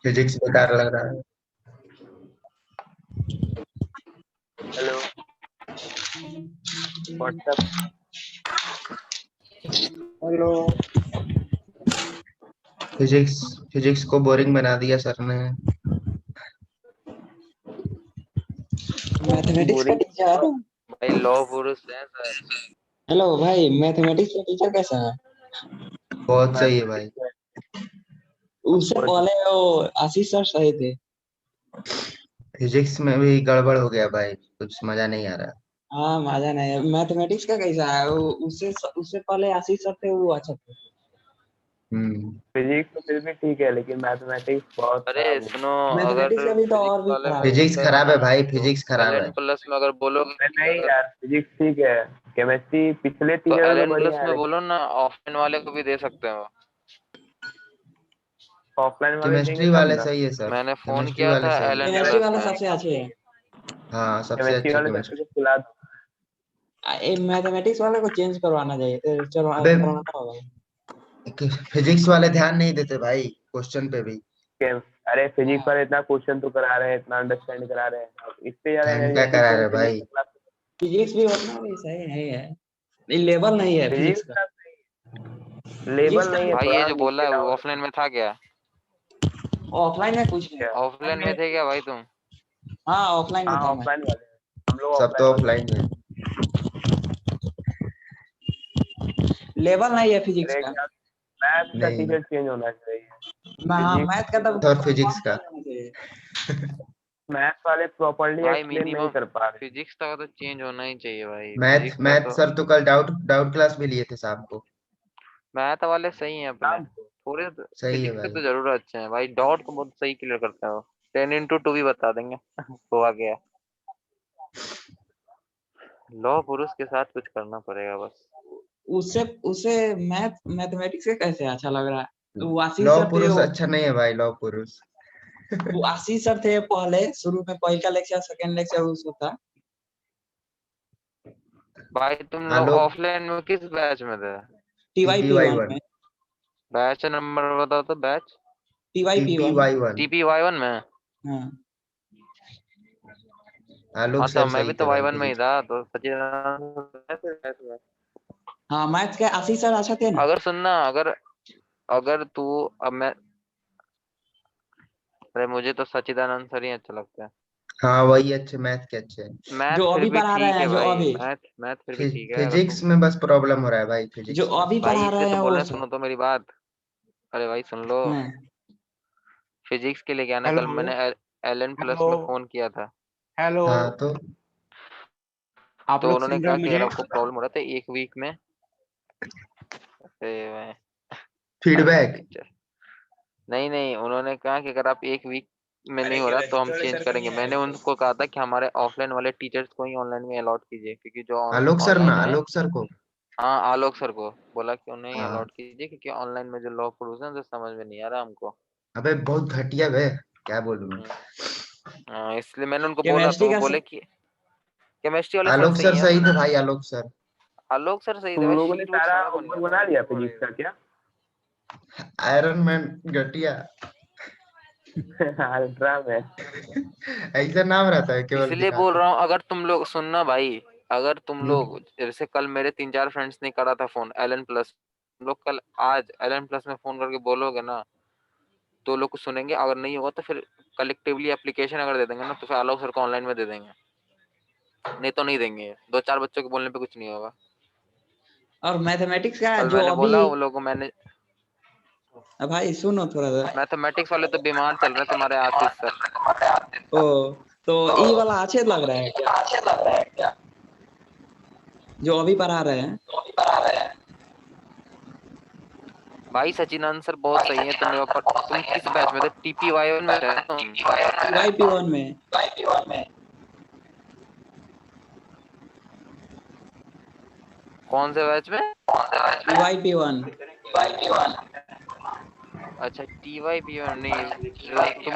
Physics बेकार लग रहा है। Hello WhatsApp. Hello. Physics physics को बोरिंग बना दिया सर ने। मैथमेटिक्स का बोरिंग टीचर। भाई, लौ पुरुष है सर। हेलो भाई, मैथमेटिक्स का टीचर कैसा है? बहुत सही है भाई। उससे पहले वो आशीष सर सही थे। फिजिक्स में भी गड़बड़ हो गया भाई, कुछ मजा नहीं आ रहा। हाँ, मजा नहीं है। मैथमेटिक्स का कैसा है? उससे उससे पहले आशीष सर थे, वो अच्छा थे। हम्म। फिजिक्स तो फिर भी ठीक है, लेकिन मैथमेटिक्स बहुत अरे खराब है। सुनो, अगर मैथमेटिक्स का भी तो और फिजिक्स भी वाले खराब को है। फिजिक्स बोलते हो खराब है ना भाई, तो फिजिक्स खराब है। एलएन प्लस में अगर बोलोगे कि नहीं अगर यार, फिजिक्स ठीक है। केमिस्ट्री पिछले तो टीचर तो एलएन प्लस बढ़िया है, में लेकिन बोलो ना, ऑफलाइन वाले को भी दे सकते हो। ऑफलाइन वाले देंगे केमिस्ट्री तब वाले ना। सही है सर। मैंने फोन केमिस्ट्री किया वाले था सही है। एलएन केमिस्ट्री प्लस वाले में। सबसे अच्छे हैं। हाँ, सबसे केमिस्ट्री अच्छी वाले तो केमिस्ट्री। अच्छे से खिला दो। मैथमेटिक्स वाले को चेंज करवाना चाहिए। अबे करवाना होगा। फिजिक्स वाले ध्यान नहीं देते भाई, क्वेश्चन पे भी। अरे फिजिक्स हाँ, वाले इतना क्वेश्चन तो करा रहे हैं, इतना अंडरस्टैंड करा रहे हैं, अब इससे ज्यादा घंटा एनर्जेटिक करा कोई रहे फिजिक्स भाई। का क्लास। फिजिक्स भी उतना भी सही नहीं है। लेवल नहीं है फिजिक्स फिजिक्स का। का फिजिक्स लेवल का नहीं है, भाई ये थोड़ा जो बोला नीचे है वो डाउन ऑफलाइन में था क्या? ऑफलाइन में कुछ नहीं। है। ऑफलाइन ऑफलाइन में में। थे क्या भाई तुम? हाँ, ऑफलाइन में हाँ था मैं। ऑफलाइन वाले हैं। हम लोग सब ऑफलाइन तो वाले हैं। ऑफलाइन में। लेवल नहीं है फिजिक्स मेरे का। ख्याल मैथ्स का नहीं, टीचर चेंज होना चाहिए। हाँ, फिजिक्स मैथ का के तो तो और फिजिक्स कंफर्म का। चेंज होना चाहिए। मैथ्स वाले प्रॉपर्ली भाई एक्सप्लेन नहीं मिनिमम कर पा रहे। फिजिक्स का तो चेंज होना ही चाहिए भाई, मैथ फिजिक्स का मैथ तो। सर तो कल डाउट डाउट क्लास भी लिए थे शाम को। मैथ वाले सही हैं अपने, शाम को थोड़े। सही है फिजिक्स के भाई। तो जरूर अच्छे हैं भाई, डॉट को बहुत सही क्लियर करते हैं वो। 10 into 2 भी बता देंगे हुआ गया। लौ पुरुष के साथ कुछ करना पड़ेगा बस। उससे उसे मैथमेटिक्स से कैसे अच्छा लग रहा है? वो आशीष लौ सर थे। पुरुष अच्छा नहीं है भाई, लौ पुरुष। वो आशीष सर थे पहले शुरू में, पहला लेक्चर सेकंड लेक्चर उसको था। भाई तुम लोग आलोक। ऑफलाइन में किस बैच में थे? TY TP P Y one one. में। बैच नंबर बताओ तो, batch. TY P TP one Y one. TPY1 में। हाँ। आलोक हाँ तो सर मैं सही भी थे तो भाई Y1 में ही फिजिक्स। था, तो सचिदानंद। हाँ, मैथ के आशीष सर अच्छा थे ना। अगर सुनना, अगर अगर तू अब मैं, अरे मुझे तो सचिदानंद सर ही अच्छा लगता है। हाँ वही अच्छे, मैथ के अच्छे हैं। मैथ जो फिर अभी भी पढ़ा रहे ठीक हैं, है जो भाई, अभी मैथ मैथ फिर भी ठीक है अगर तुम। फिजिक्स में बस प्रॉब्लम हो रहा है भाई, जो फिजिक्स में। अभी भाई पढ़ा इसलिए रहे तो हैं बोल वो रहे हैं, सर। सुनो तो मेरी बात। अरे भाई सुन लो। हाँ। फिजिक्स के लिए क्या ना, कल हेलो। मैंने LN प्लस हेलो। में फोन किया था। हेलो। हाँ तो आप तो लोग उन्होंने सुन रहे कहा हो कि अगर मुझे? आपको प्रॉब्लम हो रहा था 1 वीक में। अरे मैं फीडबैक। नहीं नहीं, उन्होंने कहा कि अगर आप 1 वीक में नहीं हो रहा तो हम चेंज करेंगे। मैंने उनको कहा था कि हमारे ऑफलाइन वाले टीचर्स को ही ऑनलाइन में अलॉट कीजिए, क्योंकि जो आलोक सर ना, ऑनलाइन में। आलोक सर को। हाँ आलोक सर को बोला कि उन्हें हाँ। अलॉट कीजिए, क्योंकि ऑनलाइन में जो लॉ प्रूफ है तो समझ में नहीं आ रहा हमको। अबे बहुत घटिया बे, क्या बोलूं मैं। हम्म, हाँ इसलिए मैंने उनको बोला तो केमिस्ट्री वो का बोले कि केमिस्ट्री वाले सर आलोक सही सर है सही अपने। थे भाई, आलोक सर। आलोक सर सही थे तुम भाई, लोगों ने शीट विट सारा सारा बन होमवर्क गया था, बना बस लिया लिखना फिजिक्स का पड़ेगा। क्या? आयरन मैन घटिया। अल्ट्रा में। ऐसा नाम रहता है, केवल इसलिए बोल दिखाते। रहा हूँ, अगर तुम लोग सुनना भाई, अगर तुम हम्म। लोग जैसे कल मेरे 3-4 फ्रेंड्स ने करा था फोन LN प्लस, तुम लोग कल आज LN प्लस में फोन करके बोलोगे ना, तो लोग कुछ सुनेंगे। अगर नहीं होगा तो फिर कलेक्टिवली एप्लीकेशन अगर दे देंगे ना, तो फिर आलोक सर को ऑनलाइन में दे देंगे। नहीं तो नहीं देंगे, 2-4 बच्चों के बोलने पे कुछ नहीं होगा। और मैथमेटिक्स का कल जो मैंने अभी। बोला वो लोगों को, मैंने भाई सुनो थोड़ा सा। मैथमेटिक्स वाले तो बीमार चल रहे हैं तुम्हारे आशीष सर। ओ, तो ई वाला अच्छे लग रहा है क्या? जो अभी पढ़ा रहे हैं। भाई सचिदानंद सर बहुत सही है। तुम किस बैच में थे? TPY1 में थे तुम? टीवाई पी वन में। कौन से बैच में? TY P one. अच्छा TYP1 नहीं। तुम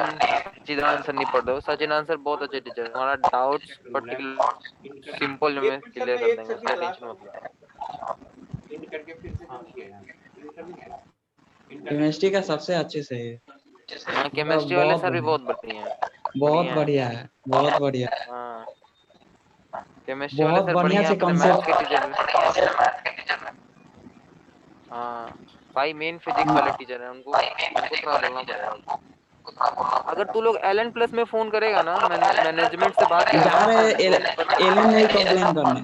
सचिदानंद सर नहीं पढ़ रहे हो। सचिदानंद सर बहुत अच्छे टीचर, तुम्हारा डाउट्स पर्टिकुलर सिंपल में क्लियर कर देंगे, उसका टेंशन मत लो। केमिस्ट्री का सबसे अच्छे से है। हाँ केमिस्ट्री वाले सर भी बहुत बढ़िया है। बहुत बढ़िया है। बढ़िया है, बहुत बढ़िया, हाँ केमिस्ट्री वाले बहुत सर बढ़िया बढ़िया से अपने मैथ्स के कॉन्सेप्ट। टीचर। हाँ भाई मेन फिजिक्स वाले टीचर हैं, उनको थोड़ा बोलना पड़ेगा। अगर तू लोग एलन प्लस में फोन करेगा ना, मैनेजमेंट से बात करेगा जा ना, रहे तो एलन में ही कंप्लेन करने।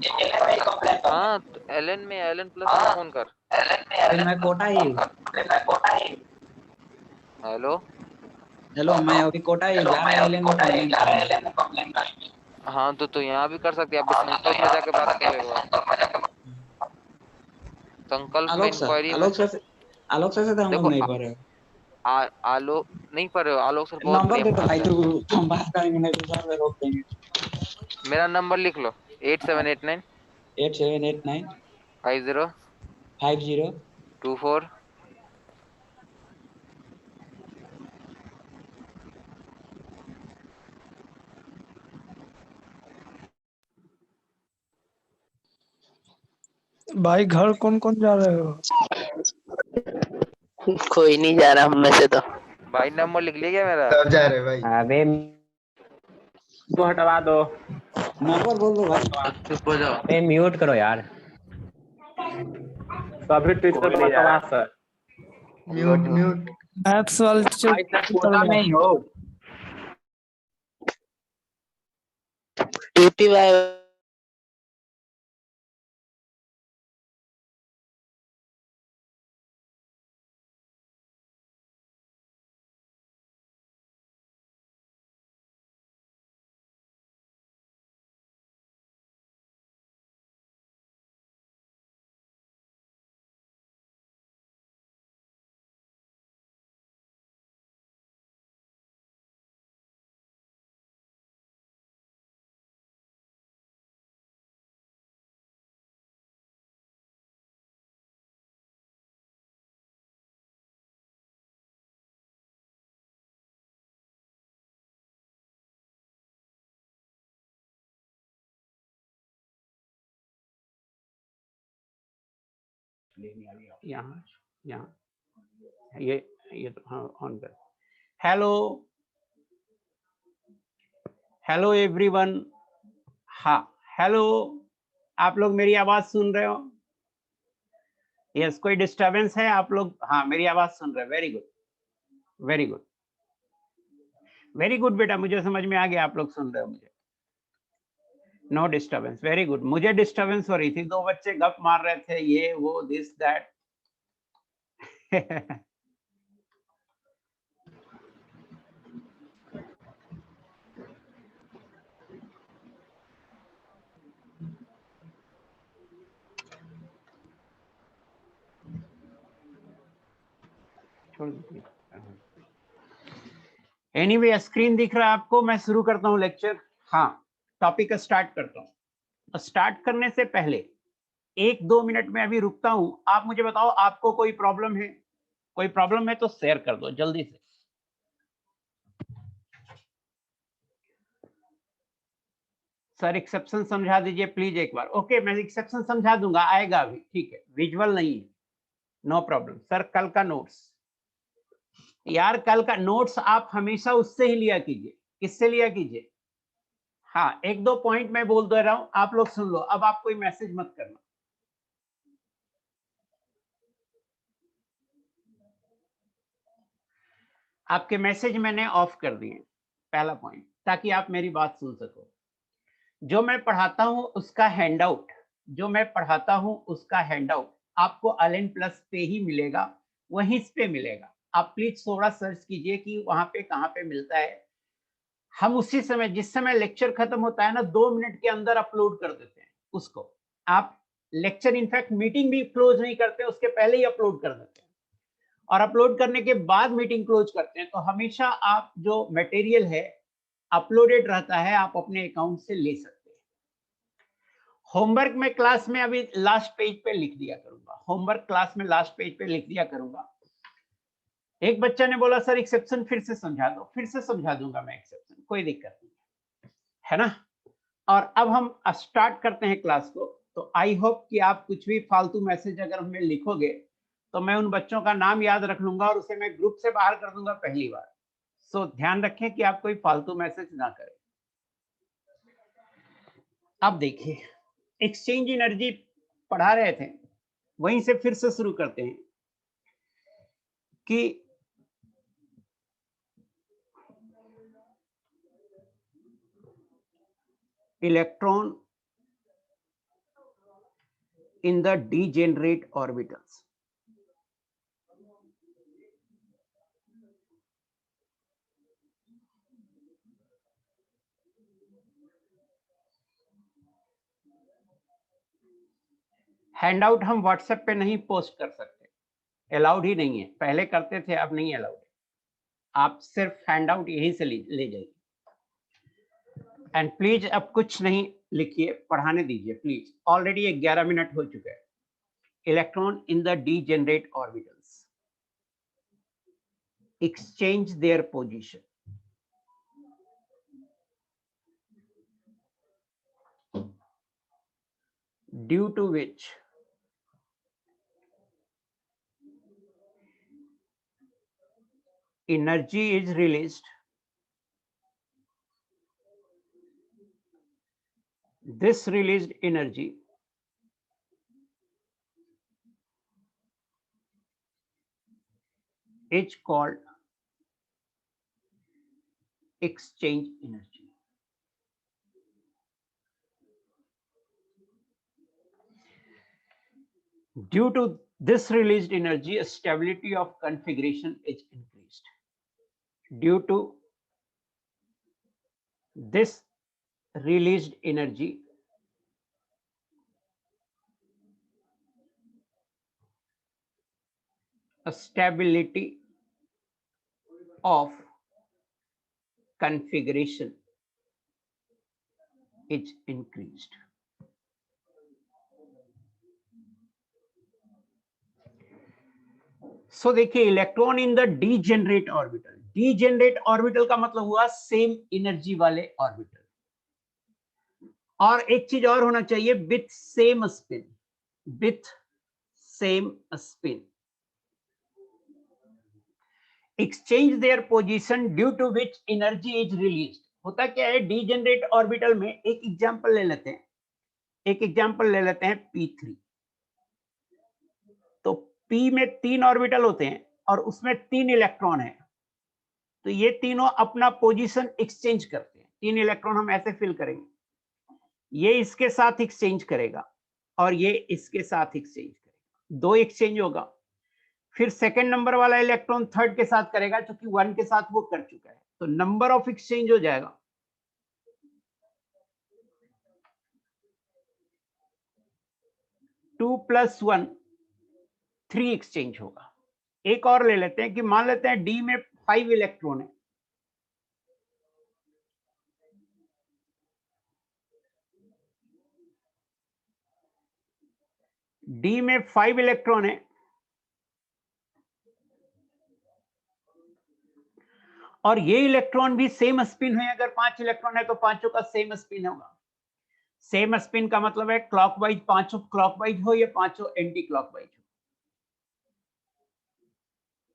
हाँ तो एलन में एलन प्लस में फोन कर। फिर मैं कोटा ही हूँ। हेलो हेलो, मैं अभी कोटा ही जा रहा है एलन में कंप्लेन करने। हाँ तो यहाँ भी कर सकते हैं, अभी संकल्प में जाके बात कर लेगा। संकल्प में इंक्वायरी में आलोक सर से तो हम लोग देखो नहीं पढ़ रहे। आलोक नहीं पढ़ रहे हो, आलोक सर बहुत नंबर बढ़िया दे तो भाई, पढ़ाते हैं। तू हम बात करेंगे, नहीं तो सर रोक देंगे। मेरा नंबर लिख लो 8789 8789 50 50 24। भाई घर कौन कौन जा रहे हो? कोई नहीं जा रहा हम में से तो। भाई नंबर लिख लिया क्या मेरा? सब जा रहे भाई। अबे को हटवा दो। नंबर बोल दो भाई। चुप हो जाओ। ए म्यूट करो यार। सभी टीचर बकवास है। Mute mute. मैथ्स वाले टीचर कोटा में ही हो। टीपी भाई यहाँ यहाँ ये तो हाँ ऑन कर। Hello hello everyone. हाँ हेलो, आप लोग मेरी आवाज सुन रहे हो? यस, कोई डिस्टरबेंस है आप लोग? हाँ मेरी आवाज सुन रहे हैं, very good very good very good बेटा, मुझे समझ में आ गया आप लोग सुन रहे हो मुझे। No disturbance, very good. मुझे डिस्टरबेंस हो रही थी, दो बच्चे गप मार रहे थे, ये वो दिस दैट। एनीवे स्क्रीन दिख रहा है आपको? मैं शुरू करता हूं लेक्चर। हाँ टॉपिक स्टार्ट करता हूं। स्टार्ट करने से पहले 1-2 मिनट में अभी रुकता हूं। आप मुझे बताओ आपको कोई प्रॉब्लम है? कोई प्रॉब्लम है तो शेयर कर दो जल्दी से। सर एक्सेप्शन समझा दीजिए प्लीज एक बार। ओके मैं एक्सेप्शन समझा दूंगा, आएगा अभी, ठीक है। विजुअल नहीं है, नो प्रॉब्लम। सर कल का नोट्स, यार कल का नोट्स आप हमेशा उससे ही लिया कीजिए। किससे लिया कीजिए? हाँ 1-2 पॉइंट मैं बोल दे रहा हूं, आप लोग सुन लो। अब आप कोई मैसेज मत करना। आपके मैसेज मैंने ऑफ कर दिए, पहला पॉइंट, ताकि आप मेरी बात सुन सको। जो मैं पढ़ाता हूं उसका हैंडआउट, जो मैं पढ़ाता हूं उसका हैंडआउट आपको एलन प्लस पे ही मिलेगा, वहीं पे मिलेगा। आप प्लीज थोड़ा सर्च कीजिए कि वहां पे कहाँ पे मिलता है। हम उसी समय, जिस समय लेक्चर खत्म होता है ना, 2 मिनट के अंदर अपलोड कर देते हैं उसको। आप लेक्चर इनफैक्ट मीटिंग भी क्लोज नहीं करते, उसके पहले ही अपलोड कर देते हैं, और अपलोड करने के बाद मीटिंग क्लोज करते हैं। तो हमेशा आप जो मटेरियल है अपलोडेड रहता है, आप अपने अकाउंट से ले सकते हैं। होमवर्क में क्लास में अभी लास्ट पेज पे लिख दिया करूंगा, होमवर्क क्लास में लास्ट पेज पे लिख दिया करूंगा। एक बच्चा ने बोला सर एक्सेप्शन फिर से समझा दो, फिर से समझा दूंगा मैं एक्सेप्शन, कोई दिक्कत नहीं है ना। और अब हम स्टार्ट करते हैं क्लास को। तो आई होप कि आप कुछ भी फालतू मैसेज अगर हमें लिखोगे तो मैं उन बच्चों का नाम याद रख लूंगा और उसे मैं ग्रुप से बाहर कर दूंगा पहली बार। सो ध्यान रखें कि आप कोई फालतू मैसेज ना करें। अब देखिए, एक्सचेंज एनर्जी पढ़ा रहे थे, वहीं से फिर से शुरू करते हैं कि electron in the degenerate orbitals. Handout हम व्हाट्सएप पे नहीं पोस्ट कर सकते, अलाउड ही नहीं है। पहले करते थे, अब नहीं अलाउड है। आप सिर्फ हैंडआउट यहीं से ले जाइए। एंड प्लीज अब कुछ नहीं लिखिए, पढ़ाने दीजिए प्लीज। ऑलरेडी 11 मिनट हो चुका है। Electron in the degenerate orbitals exchange their position due to which energy is released. This released energy is called exchange energy. Due to this released energy, stability of configuration is increased. Due to this released energy, a stability of configuration is increased. सो देखिए, electron in the degenerate orbital. Degenerate orbital का मतलब हुआ same energy वाले orbital. और एक चीज और होना चाहिए, with same spin. With same spin exchange their position due to which energy is released. होता क्या है, डीजेनरेट ऑर्बिटल में एक एग्जांपल ले लेते हैं, P3। तो P में 3 ऑर्बिटल होते हैं और उसमें 3 इलेक्ट्रॉन है। तो ये तीनों अपना पोजीशन एक्सचेंज करते हैं। 3 इलेक्ट्रॉन हम ऐसे फिल करेंगे, ये इसके साथ एक्सचेंज करेगा और ये इसके साथ एक्सचेंज करेगा। 2 एक्सचेंज होगा। फिर सेकंड नंबर वाला इलेक्ट्रॉन थर्ड के साथ करेगा, क्योंकि 1 के साथ वो कर चुका है। तो नंबर ऑफ एक्सचेंज हो जाएगा 2 + 1 3 एक्सचेंज होगा। एक और ले लेते हैं कि मान लेते हैं डी में 5 इलेक्ट्रॉन है। डी में 5 इलेक्ट्रॉन है और ये इलेक्ट्रॉन भी सेम स्पिन है। अगर 5 इलेक्ट्रॉन है तो पांचों का सेम स्पिन होगा। सेम स्पिन का मतलब है क्लॉकवाइज, पांचों क्लॉकवाइज हो या पांचों एंटी क्लॉकवाइज हो।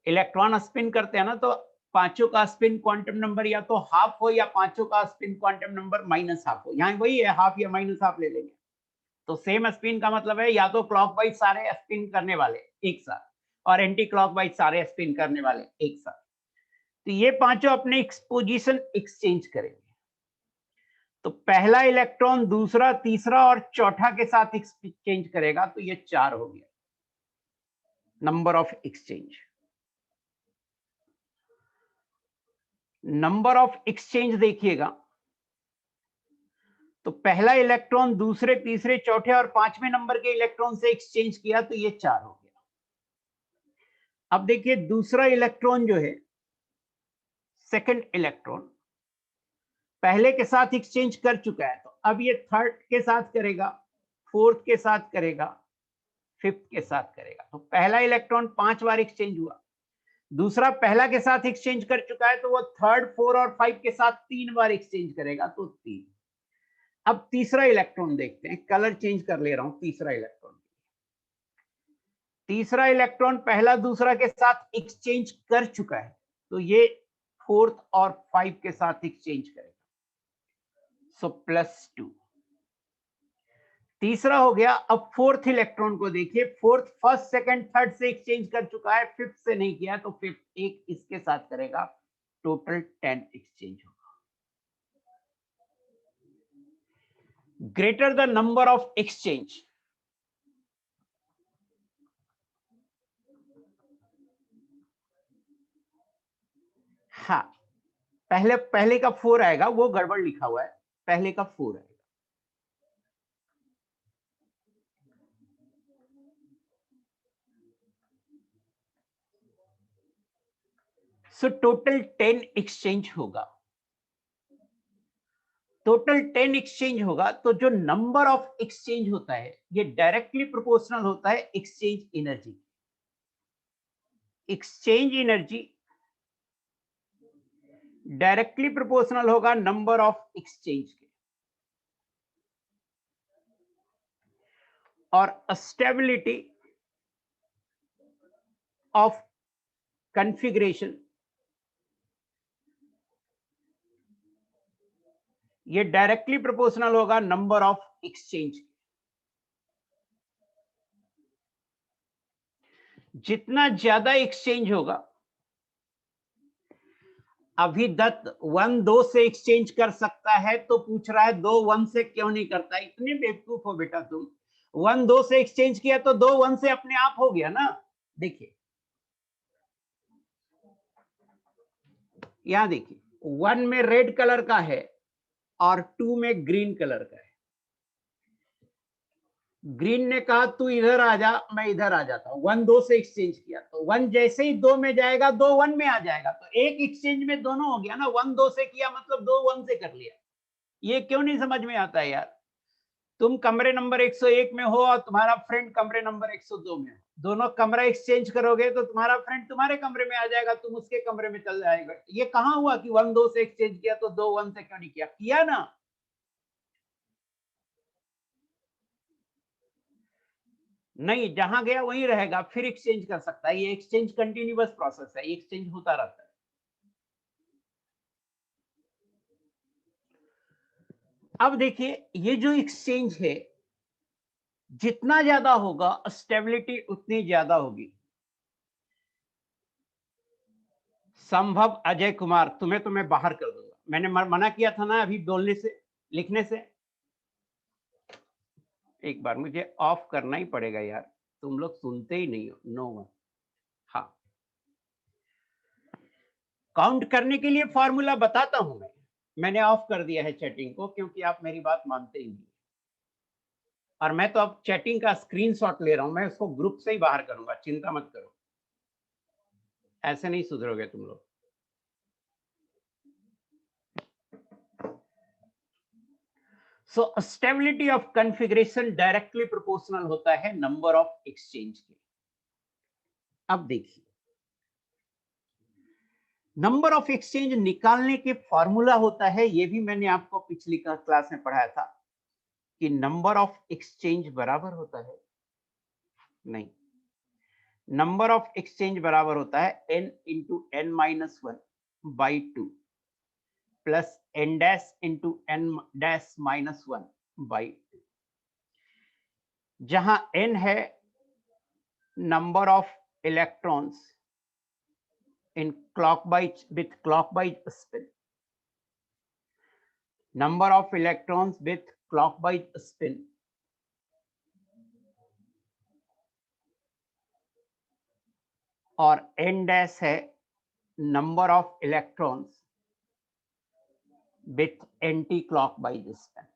इलेक्ट्रॉन स्पिन करते हैं ना, तो पांचों का स्पिन क्वांटम नंबर या तो हाफ हो या पांचों का स्पिन क्वांटम नंबर -हाफ हो। यहाँ वही है, हाफ या -हाफ ले लेंगे। तो सेम स्पिन का मतलब है या तो क्लॉकवाइज सारे स्पिन करने वाले एक साथ और एंटी क्लॉकवाइज सारे स्पिन करने वाले एक साथ। तो ये पांचों अपने पोजीशन एक्सचेंज करेंगे। तो पहला इलेक्ट्रॉन दूसरा, तीसरा और चौथा के साथ एक्सचेंज करेगा, तो ये 4 हो गया number of exchange. Number of exchange देखिएगा, तो पहला इलेक्ट्रॉन दूसरे, तीसरे, चौथे और 5वें नंबर के इलेक्ट्रॉन से एक्सचेंज किया, तो ये 4 हो गया। अब देखिए, दूसरा इलेक्ट्रॉन जो है, सेकंड इलेक्ट्रॉन पहले के साथ एक्सचेंज कर चुका है, तो अब ये थर्ड के साथ करेगा, फोर्थ के साथ करेगा, फिफ्थ के साथ करेगा। तो पहला इलेक्ट्रॉन 5 बार एक्सचेंज हुआ। दूसरा पहला के साथ एक्सचेंज कर चुका है, तो वो थर्ड, 4 और 5 के साथ 3 बार एक्सचेंज करेगा, तो 3। अब तीसरा इलेक्ट्रॉन देखते हैं, कलर चेंज कर ले रहा हूं। तीसरा इलेक्ट्रॉन पहला दूसरा के साथ एक्सचेंज कर चुका है, तो ये फोर्थ और 5 के साथ एक्सचेंज करेगा, सो +2। तीसरा हो गया, अब फोर्थ इलेक्ट्रॉन को देखिए, फोर्थ फर्स्ट सेकंड थर्ड से एक्सचेंज कर चुका है, फिफ्थ से नहीं किया, तो फिफ्थ एक इसके साथ करेगा, टोटल 10 एक्सचेंज होगा। Greater the number of exchange, हाँ पहले का 4 आएगा, वो गड़बड़ लिखा हुआ है, पहले का 4 आएगा। सो टोटल 10 एक्सचेंज होगा। टोटल 10 एक्सचेंज होगा, तो जो नंबर ऑफ एक्सचेंज होता है ये डायरेक्टली प्रोपोर्शनल होता है exchange energy. Exchange energy directly proportional होगा नंबर ऑफ एक्सचेंज के, और स्टेबिलिटी ऑफ कॉन्फ़िगरेशन ये डायरेक्टली प्रोपोर्शनल होगा नंबर ऑफ एक्सचेंज। जितना ज्यादा एक्सचेंज होगा, अभी दत्त 1 2 से एक्सचेंज कर सकता है, तो पूछ रहा है 2 1 से क्यों नहीं करता? इतने बेवकूफ हो बेटा तुम। 1 2 से एक्सचेंज किया तो 2 1 से अपने आप हो गया ना। देखिए यहां देखिए, 1 में रेड कलर का है और 2 में ग्रीन कलर का है। ग्रीन ने कहा तू इधर आ जा, मैं इधर आ जाता हूं। 1 2 से एक्सचेंज किया, तो 1 जैसे ही 2 में जाएगा 2 1 में आ जाएगा, तो एक एक्सचेंज में दोनों हो गया ना। 1 2 से किया मतलब 2 1 से कर लिया। ये क्यों नहीं समझ में आता है यार? तुम कमरे नंबर 101 में हो और तुम्हारा फ्रेंड कमरे नंबर 102 में हो, दोनों कमरा एक्सचेंज करोगे तो तुम्हारा फ्रेंड तुम्हारे कमरे में आ जाएगा, तुम उसके कमरे में चल जाएगा। ये कहां हुआ कि 1 2 से एक्सचेंज किया तो 2 1 से क्यों नहीं किया? किया ना। नहीं, जहां गया वहीं रहेगा, फिर एक्सचेंज कर सकता है। ये एक्सचेंज कंटिन्यूअस प्रोसेस है, एक्सचेंज होता रहता है। अब देखिए, ये जो एक्सचेंज है जितना ज्यादा होगा स्टेबिलिटी उतनी ज्यादा होगी। संभव अजय कुमार, तुम्हें तो मैं बाहर कर दूंगा। मैंने मना किया था ना अभी बोलने से, लिखने से। एक बार मुझे ऑफ करना ही पड़ेगा यार, तुम लोग सुनते ही नहीं हो। नो वन, हाँ काउंट करने के लिए फॉर्मूला बताता हूं मैं। मैंने ऑफ कर दिया है चैटिंग को, क्योंकि आप मेरी बात मानते ही नहीं। और मैं तो अब चैटिंग का स्क्रीनशॉट ले रहा हूं, मैं उसको ग्रुप से ही बाहर करूंगा, चिंता मत करो। ऐसे नहीं सुधरोगे तुम लोग। So stability of configuration directly proportional होता है नंबर ऑफ एक्सचेंज के। अब देखिए, नंबर ऑफ एक्सचेंज निकालने के फॉर्मूला होता है, ये भी मैंने आपको पिछली क्लास में पढ़ाया था, कि नंबर ऑफ एक्सचेंज बराबर होता है, नहीं, नंबर ऑफ एक्सचेंज बराबर होता है n into n minus 1 by 2 plus n dash into n dash minus 1 by 2, जहां n है number of electrons in clockwise with clockwise spin, number of electrons with clockwise spin, और n dash है number of electrons with anti clockwise spin।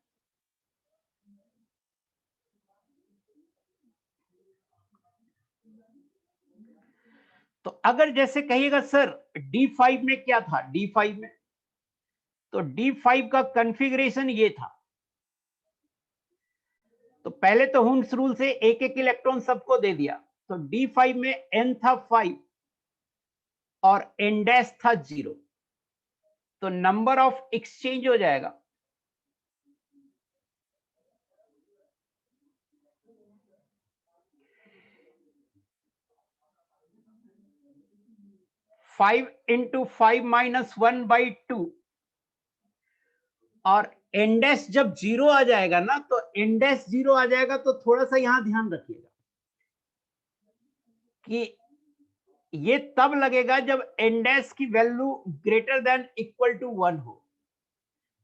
तो अगर जैसे कहिएगा sir D5 में क्या था, D5 में, तो D5 का कॉन्फ़िगरेशन ये था। तो पहले तो हुन्स रूल से एक एक इलेक्ट्रॉन सबको दे दिया, तो D5 में n था 5 और n डैश था 0, तो नंबर ऑफ एक्सचेंज हो जाएगा 5 इंटू 5 माइनस 1/2, और इंडेक्स जब 0 आ जाएगा ना, तो इंडेक्स 0 आ जाएगा, तो थोड़ा सा यहां ध्यान रखिएगा कि ये तब लगेगा जब इंडेक्स की value greater than equal to 1 हो।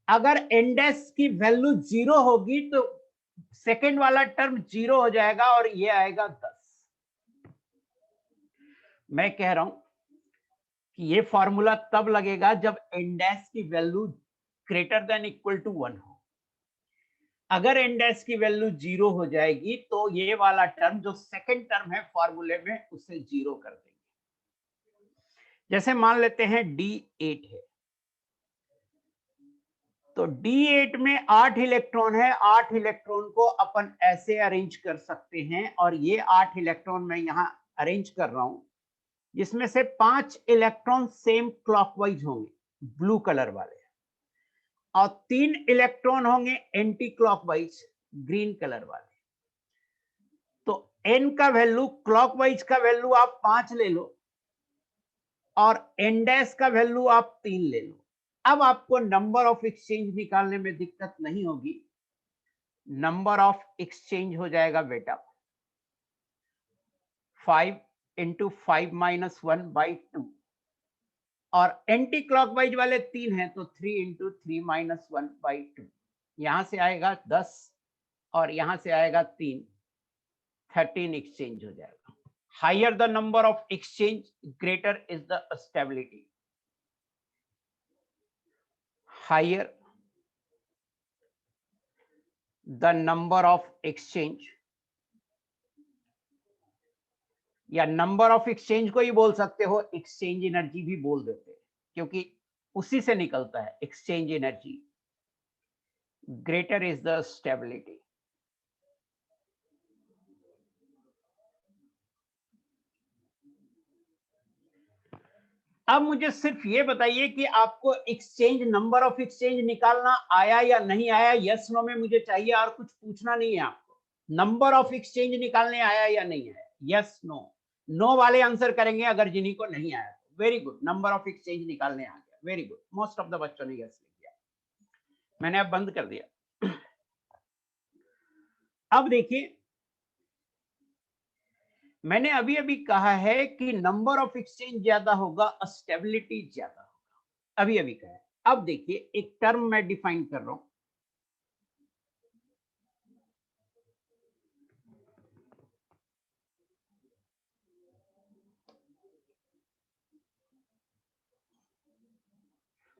अगर इंडेक्स की वैल्यू 0 होगी तो सेकंड वाला टर्म 0 हो जाएगा और ये आएगा 10। मैं कह रहा हूं कि ये फॉर्मूला तब लगेगा जब इंडेक्स की value greater than equal to 1 हो। अगर इंडेक्स की वैल्यू 0 हो जाएगी तो ये वाला टर्म जो सेकंड टर्म है फॉर्मूले में उसे 0 कर देंगे। जैसे मान लेते हैं D8 है, तो D8 में 8 इलेक्ट्रॉन है। 8 इलेक्ट्रॉन को अपन ऐसे अरेंज कर सकते हैं, और ये 8 इलेक्ट्रॉन मैं यहां अरेंज कर रहा हूं, जिसमें से 5 इलेक्ट्रॉन सेम क्लॉकवाइज होंगे ब्लू कलर वाले, और 3 इलेक्ट्रॉन होंगे एंटी क्लॉकवाइज ग्रीन कलर वाले। तो n का वैल्यू, क्लॉकवाइज का वैल्यू आप 5 ले लो और इंडेक्स का वैल्यू आप 3 ले लो। अब आपको नंबर ऑफ एक्सचेंज निकालने में दिक्कत नहीं होगी। नंबर ऑफ एक्सचेंज हो जाएगा बेटा 5 इंटू 5 माइनस 1/2, और एंटी क्लॉकवाइज वाले 3 हैं, तो 3 इंटू 3 माइनस 1/2। यहां से आएगा 10 और यहां से आएगा 3, 13 एक्सचेंज हो जाएगा। Higher the number of exchange, greater is the stability. Higher the number of exchange, या नंबर ऑफ एक्सचेंज को ही बोल सकते हो, एक्सचेंज एनर्जी भी बोल देते हैं, क्योंकि उसी से निकलता है exchange energy. Greater is the stability. अब मुझे सिर्फ ये बताइए कि आपको एक्सचेंज, नंबर ऑफ एक्सचेंज निकालना आया या नहीं आया। यस नो में मुझे चाहिए, और कुछ पूछना नहीं है आपको। नंबर ऑफ एक्सचेंज निकालने आया या नहीं आया, यस नो। नो वाले आंसर करेंगे अगर जिन्हीं को नहीं आया तो। Very good, number of exchange निकालने आ गया, very good. Most of the बच्चों ने यस लिख दिया। मैंने अब बंद कर दिया। अब देखिए, मैंने अभी अभी कहा है कि नंबर ऑफ एक्सचेंज ज्यादा होगा, स्टेबिलिटी ज्यादा होगा। अभी अभी कहा है। अब देखिए, एक टर्म मैं डिफाइन कर रहा हूं,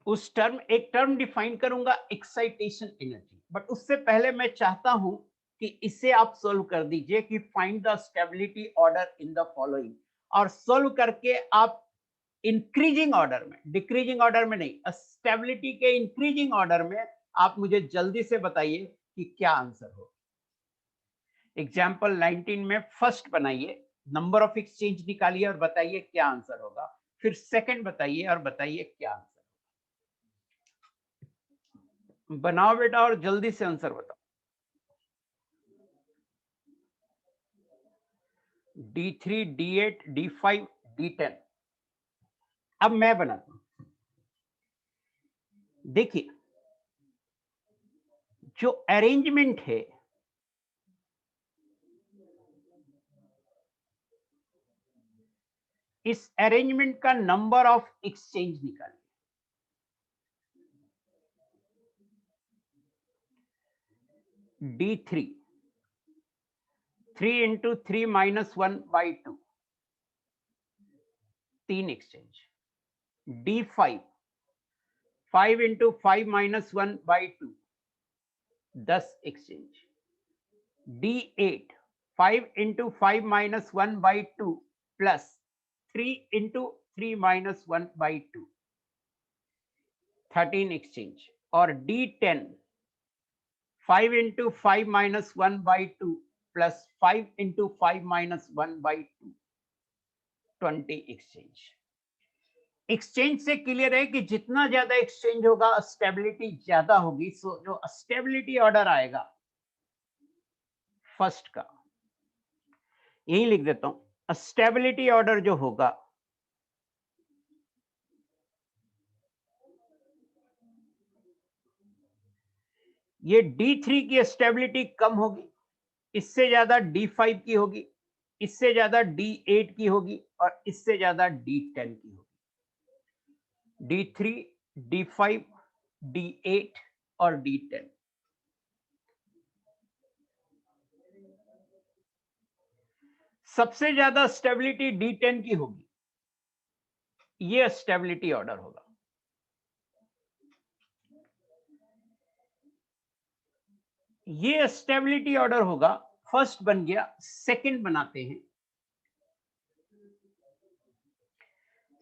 उस टर्म, एक टर्म डिफाइन करूंगा एक्साइटेशन एनर्जी। बट उससे पहले मैं चाहता हूं कि इसे आप सोल्व कर दीजिए कि find the stability order in the following, और सोल्व करके आप इंक्रीजिंग ऑर्डर में, डिक्रीजिंग ऑर्डर में नहीं, स्टेबिलिटी के इंक्रीजिंग ऑर्डर में आप मुझे जल्दी से बताइए कि क्या आंसर हो। एग्जाम्पल 19 में फर्स्ट बनाइए, नंबर ऑफ एक्सचेंज निकालिए और बताइए क्या आंसर होगा। फिर सेकंड बताइए और बताइए क्या आंसर। बनाओ बेटा और जल्दी से आंसर बताओ। D3, D8, D5, D10। अब मैं बनाता हूं। देखिए, जो अरेंजमेंट है, इस अरेंजमेंट का नंबर ऑफ एक्सचेंज निकालिए। D3, 3 into 3 minus 1/2, 3 exchange. D5, 5 into 5 minus 1/2, 10 exchange. D8, 5 into 5 minus 1/2 plus 3 into 3 minus 1/2, 13 exchange. और D10, 5 into 5 minus 1/2 plus 5 into 5 minus 1/2, 20 exchange. Exchange से क्लियर है कि जितना ज्यादा एक्सचेंज होगा स्टेबिलिटी ज्यादा होगी। सो जो स्टेबिलिटी ऑर्डर आएगा फर्स्ट का, यही लिख देता हूं, स्टेबिलिटी ऑर्डर जो होगा ये D3 की स्टेबिलिटी कम होगी, इससे ज्यादा D5 की होगी, इससे ज्यादा D8 की होगी और इससे ज्यादा D10 की होगी। D3, D5, D8 और D10। सबसे ज्यादा स्टेबिलिटी D10 की होगी, ये स्टेबिलिटी ऑर्डर होगा। ये स्टेबिलिटी ऑर्डर होगा। फर्स्ट बन गया, सेकंड बनाते हैं।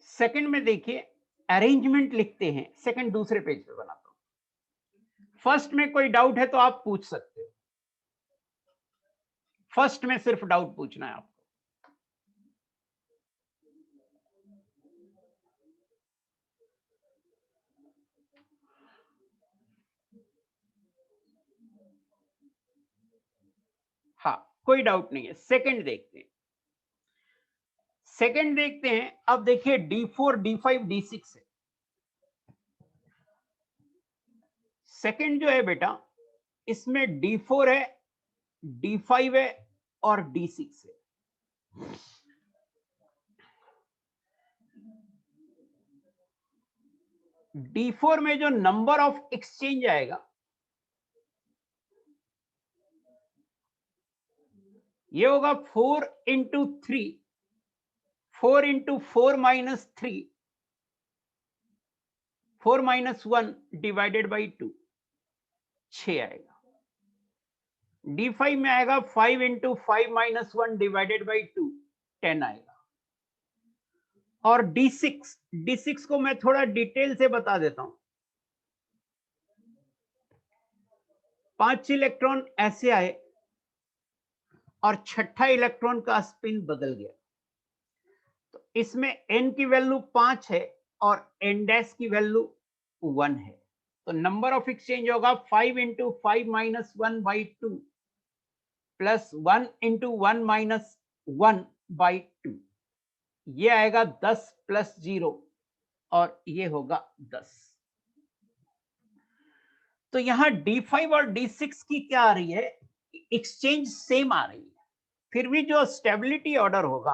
सेकंड में देखिए अरेंजमेंट लिखते हैं, सेकंड दूसरे पेज पे बनाता हूं। फर्स्ट में कोई डाउट है तो आप पूछ सकते हो। फर्स्ट में सिर्फ डाउट पूछना है आपको। हाँ, कोई डाउट नहीं है। सेकंड देखते हैं। सेकंड देखते हैं। अब देखिए D4, D5, D6 है। सेकंड जो है बेटा, इसमें D4 है, D5 है और D6 है। D4 में जो नंबर ऑफ एक्सचेंज आएगा, ये होगा 4 into 3, 4 into 4 minus 3, 4 minus 1 divided by 2, 6 आएगा। D5 में आएगा 5 इंटू 5 माइनस 1 डिवाइडेड बाई 2, 10 आएगा। और D6 को मैं थोड़ा डिटेल से बता देता हूं। 5 इलेक्ट्रॉन ऐसे आए और छठा इलेक्ट्रॉन का स्पिन बदल गया, तो इसमें n की वैल्यू 5 है और n डैश की वैल्यू 1 है। तो नंबर ऑफ एक्सचेंज होगा 5 into 5 minus 1 by 2 plus 1 into 1 minus 1 by 2। ये आएगा 10 प्लस 0 और ये होगा 10। तो यहां D5 और D6 की क्या आ रही है? एक्सचेंज सेम आ रही है, फिर भी जो स्टेबिलिटी ऑर्डर होगा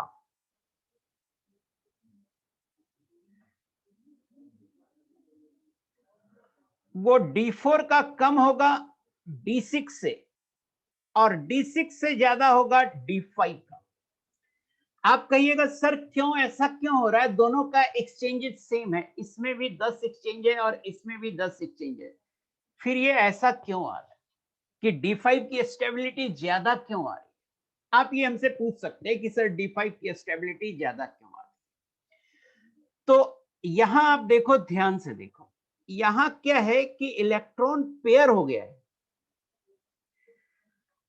वो D4 का कम होगा D6 से और D6 से ज्यादा होगा D5 का। आप कहिएगा सर क्यों, ऐसा क्यों हो रहा है? दोनों का एक्सचेंज सेम है, इसमें भी 10 एक्सचेंज है और इसमें भी 10 एक्सचेंज है, फिर ये ऐसा क्यों आ रहा है कि D5 की स्टेबिलिटी ज्यादा क्यों आ रही है? आप ये हमसे पूछ सकते हैं कि सर D5 की स्टेबिलिटी ज्यादा क्यों आ रही है। तो यहां आप देखो, ध्यान से देखो, यहां क्या है कि इलेक्ट्रॉन पेयर हो गया है।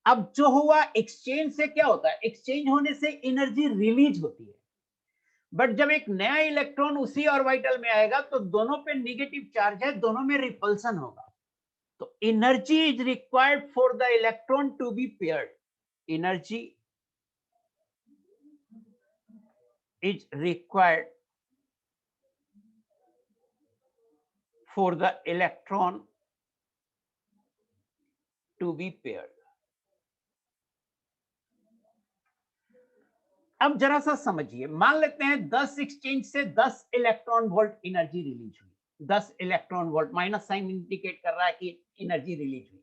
अब जो हुआ एक्सचेंज से क्या होता है? एक्सचेंज होने से एनर्जी रिलीज होती है, बट जब एक नया इलेक्ट्रॉन उसी ऑर्बिटल में आएगा तो दोनों पे नेगेटिव चार्ज है, दोनों में रिपल्सन होगा। तो energy is required for the electron to be paired. Energy is required for the electron to be paired. अब जरा सा समझिए, मान लेते हैं 10 एक्सचेंज से 10 इलेक्ट्रॉन वोल्ट एनर्जी रिलीज हुई। 10 electron volt, minus sign indicate कर रहा है कि एनर्जी रिलीज हुई।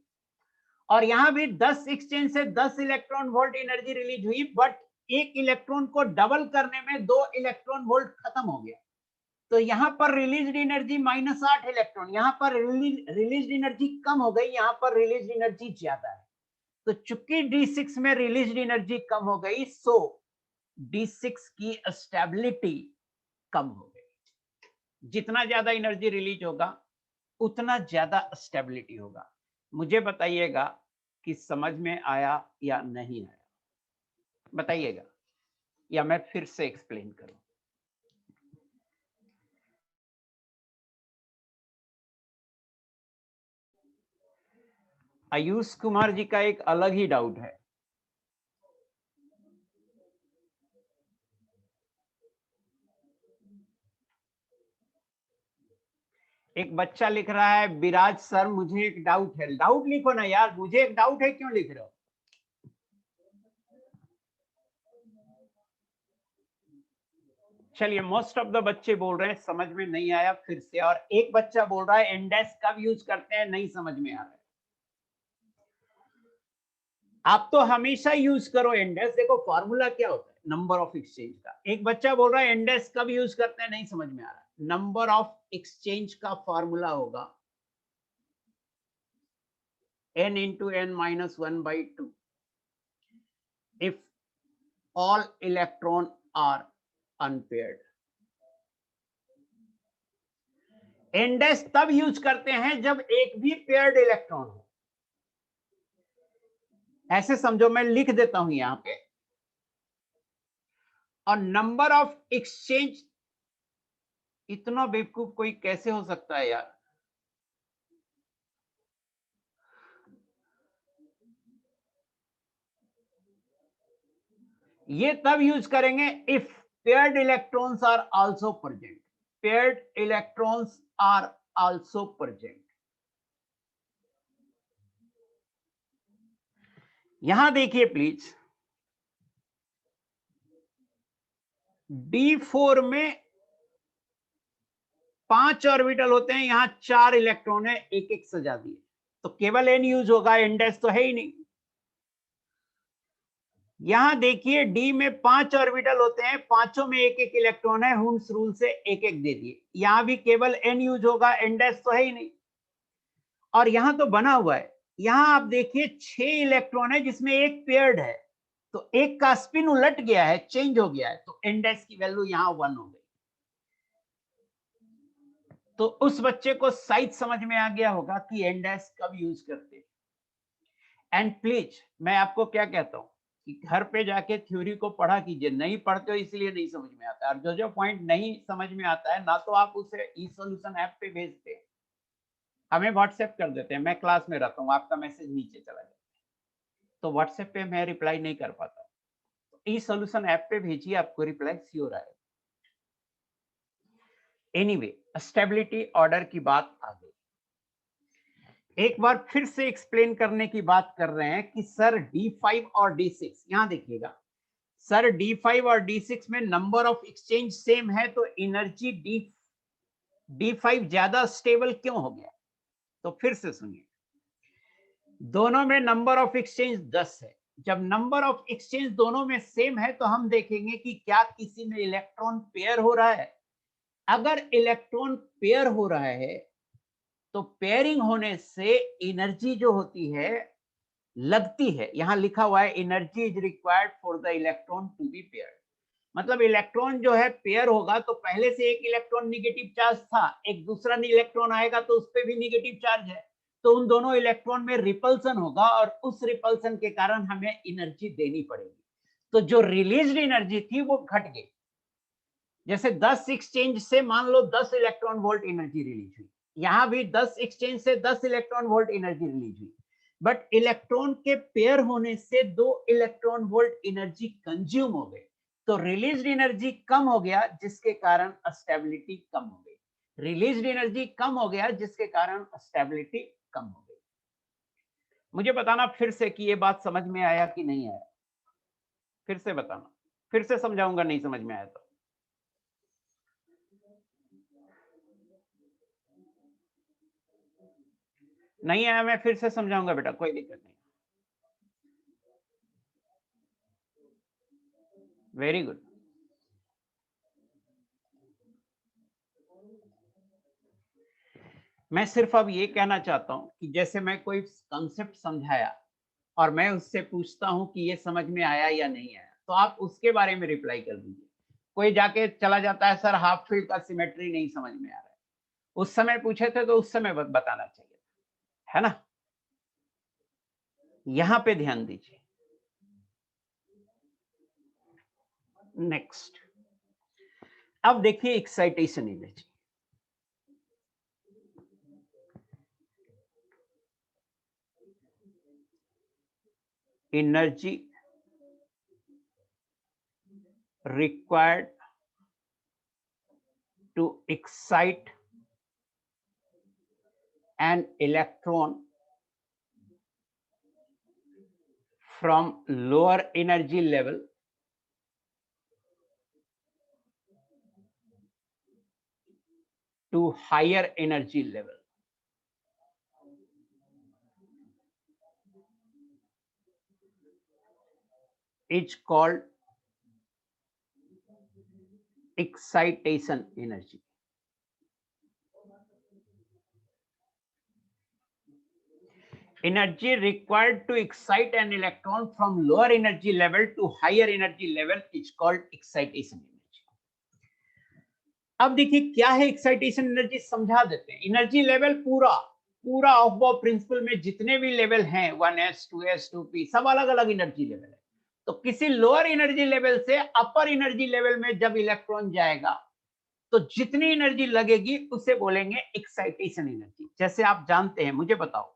और यहां भी 10 एक्सचेंज से 10 इलेक्ट्रॉन वोल्ट एनर्जी रिलीज हुई, बट एक इलेक्ट्रॉन को डबल करने में 2 इलेक्ट्रॉन वोल्ट खत्म हो गया। तो यहां पर रिलीज एनर्जी -8 इलेक्ट्रॉन, यहां पर रिलीज एनर्जी कम हो गई, यहां पर रिलीज एनर्जी ज्यादा है। तो चूंकि D6 में रिलीज एनर्जी कम हो गई, सो D6 की स्टेबिलिटी कम हो गई। जितना ज्यादा एनर्जी रिलीज होगा उतना ज्यादा स्टेबिलिटी होगा। मुझे बताइएगा कि समझ में आया या नहीं आया, बताइएगा, या मैं फिर से एक्सप्लेन करूं। आयुष कुमार जी का एक अलग ही डाउट है। एक बच्चा लिख रहा है, विराज सर मुझे एक डाउट है। डाउट लिखो ना यार, मुझे एक डाउट है क्यों लिख रहे हो? चलिए, मोस्ट ऑफ द बच्चे बोल रहे हैं समझ में नहीं आया फिर से, और एक बच्चा बोल रहा है इंडेक्स कब यूज करते हैं, नहीं समझ में आ रहा है। आप तो हमेशा यूज करो इंडेक्स। देखो फॉर्मूला क्या होता है नंबर ऑफ एक्सचेंज का। एक बच्चा बोल रहा है इंडेक्स कब यूज करते हैं, नहीं समझ में आ रहा है। नंबर ऑफ एक्सचेंज का फॉर्मूला होगा n into n minus 1 by 2 if all electron are unpaired। Index तब यूज करते हैं जब एक भी पेयर्ड इलेक्ट्रॉन हो। ऐसे समझो, मैं लिख देता हूं यहां पे। और नंबर ऑफ एक्सचेंज, इतना बेवकूफ कोई कैसे हो सकता है यार? ये तब यूज करेंगे if paired electrons are also present. Paired electrons are also present. यहां देखिए प्लीज, D4 में 5 ऑर्बिटल होते हैं, यहां 4 इलेक्ट्रॉन है, एक एक सजा दिए, तो केवल n यूज होगा, इंडेक्स तो है ही नहीं। यहां देखिए डी में 5 ऑर्बिटल होते हैं, पांचों में एक एक इलेक्ट्रॉन है, हुन्स रूल से एक एक दे दिए, यहां भी केवल n यूज होगा, इंडेक्स तो है ही नहीं। और यहां तो बना हुआ है, यहां आप देखिए 6 इलेक्ट्रॉन है जिसमें एक पेयर्ड है, तो एक का स्पिन उलट गया है, चेंज हो गया है, तो इंडेक्स की वैल्यू यहां 1 हो गई। तो उस बच्चे को साइज समझ में आ गया होगा कि इंडेक्स कब यूज करते हैं। एंड प्लीज मैं आपको क्या कहता हूं कि घर पे जाके थ्योरी को पढ़ा कीजिए। नहीं पढ़ते हो इसलिए नहीं समझ में आता है, और जो पॉइंट नहीं समझ में आता है ना, तो आप उसे ई सॉल्यूशन ऐप पे भेजते हैं, हमें व्हाट्सएप कर देते हैं। मैं क्लास में रहता हूँ, आपका मैसेज नीचे चला जाता है, तो व्हाट्सएप पे मैं रिप्लाई नहीं कर पाता, तो ई सॉल्यूशन ऐप पे भेजिए, आपको रिप्लाई श्योर आएगा। एनीवे, स्टेबिलिटी ऑर्डर की बात आ गई। एक बार फिर से एक्सप्लेन करने की बात कर रहे हैं कि सर D5 और D6, यहां देखिएगा सर D5 और D6 में नंबर ऑफ एक्सचेंज सेम है, तो एनर्जी D5 ज्यादा स्टेबल क्यों हो गया? तो फिर से सुनिए, दोनों में नंबर ऑफ एक्सचेंज 10 है। जब नंबर ऑफ एक्सचेंज दोनों में सेम है तो हम देखेंगे कि क्या किसी में इलेक्ट्रॉन पेयर हो रहा है। अगर इलेक्ट्रॉन पेयर हो रहा है तो पेयरिंग होने से एनर्जी जो होती है लगती है, यहां लिखा हुआ है energy is required for the electron to be paired. मतलब इलेक्ट्रॉन जो है पेयर होगा तो पहले से एक इलेक्ट्रॉन निगेटिव चार्ज था, एक दूसरा इलेक्ट्रॉन आएगा तो उस पर भी निगेटिव चार्ज है, तो उन दोनों इलेक्ट्रॉन में रिपल्सन होगा और उस रिपल्सन के कारण हमें एनर्जी देनी पड़ेगी। तो जो रिलीज्ड एनर्जी थी वो घट गई। जैसे 10 एक्सचेंज से मान लो 10 इलेक्ट्रॉन वोल्ट एनर्जी रिलीज हुई, यहां भी 10 एक्सचेंज से 10 इलेक्ट्रॉन वोल्ट एनर्जी रिलीज हुई, बट इलेक्ट्रॉन के पेयर होने से 2 इलेक्ट्रॉन वोल्ट एनर्जी कंज्यूम हो गई, तो रिलीज्ड एनर्जी कम हो गया जिसके कारण स्टेबिलिटी कम हो गई। रिलीज्ड एनर्जी कम हो गया जिसके कारण स्टेबिलिटी कम हो गई। मुझे बताना फिर से कि ये बात समझ में आया कि नहीं आया, फिर से बताना, फिर से समझाऊंगा नहीं समझ में आया तो। नहीं आया मैं फिर से समझाऊंगा बेटा, कोई दिक्कत नहीं। Very good. मैं सिर्फ अब ये कहना चाहता हूं कि जैसे मैं कोई कॉन्सेप्ट समझाया और मैं उससे पूछता हूं कि ये समझ में आया या नहीं आया, तो आप उसके बारे में रिप्लाई कर दीजिए। कोई जाके चला जाता है सर हाफ फील्ड का सिमेट्री नहीं समझ में आ रहा है, उस समय पूछे थे तो उस समय बताना चाहिए, है ना? यहां पे ध्यान दीजिए। नेक्स्ट, अब देखिए excitation energy. Energy required to excite an electron from lower energy level to higher energy level. It's called excitation energy. Energy required to excite an electron from lower energy level to higher energy level is called excitation energy. अब देखिए क्या है excitation energy, समझा देते हैं. Energy level पूरा of principal में जितने भी लेवल हैं 1s 2s 2p सब अलग अलग एनर्जी लेवल है. तो किसी लोअर एनर्जी लेवल से अपर एनर्जी लेवल में जब इलेक्ट्रॉन जाएगा तो जितनी एनर्जी लगेगी उसे बोलेंगे एक्साइटेशन एनर्जी. जैसे आप जानते हैं, मुझे बताओ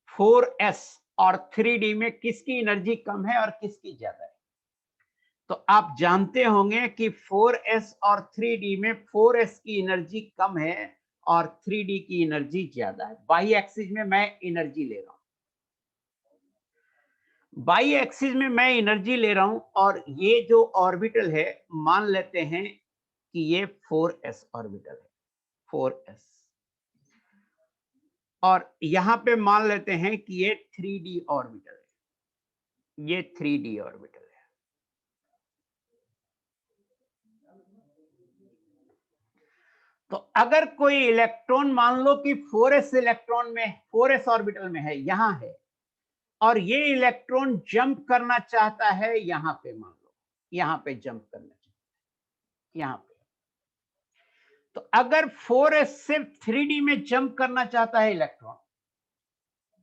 4s और 3d में किसकी एनर्जी कम है और किसकी ज्यादा है? तो आप जानते होंगे कि 4s और 3d में 4s की एनर्जी कम है और 3d की एनर्जी ज्यादा है. बाई एक्सिस में मैं एनर्जी ले रहा हूं, बाई एक्सिस में मैं एनर्जी ले रहा हूं और ये जो ऑर्बिटल है मान लेते हैं कि ये 4s ऑर्बिटल है, 4s, और यहां पे मान लेते हैं कि ये 3d ऑर्बिटल है, ये 3d ऑर्बिटल है. तो अगर कोई इलेक्ट्रॉन मान लो कि 4s इलेक्ट्रॉन में 4s ऑर्बिटल में है, यहां है, और ये इलेक्ट्रॉन जंप करना चाहता है यहां पे, मान लो यहां पे जंप करना चाहता है, यहां पे. तो अगर 4s से 3d में जंप करना चाहता है इलेक्ट्रॉन,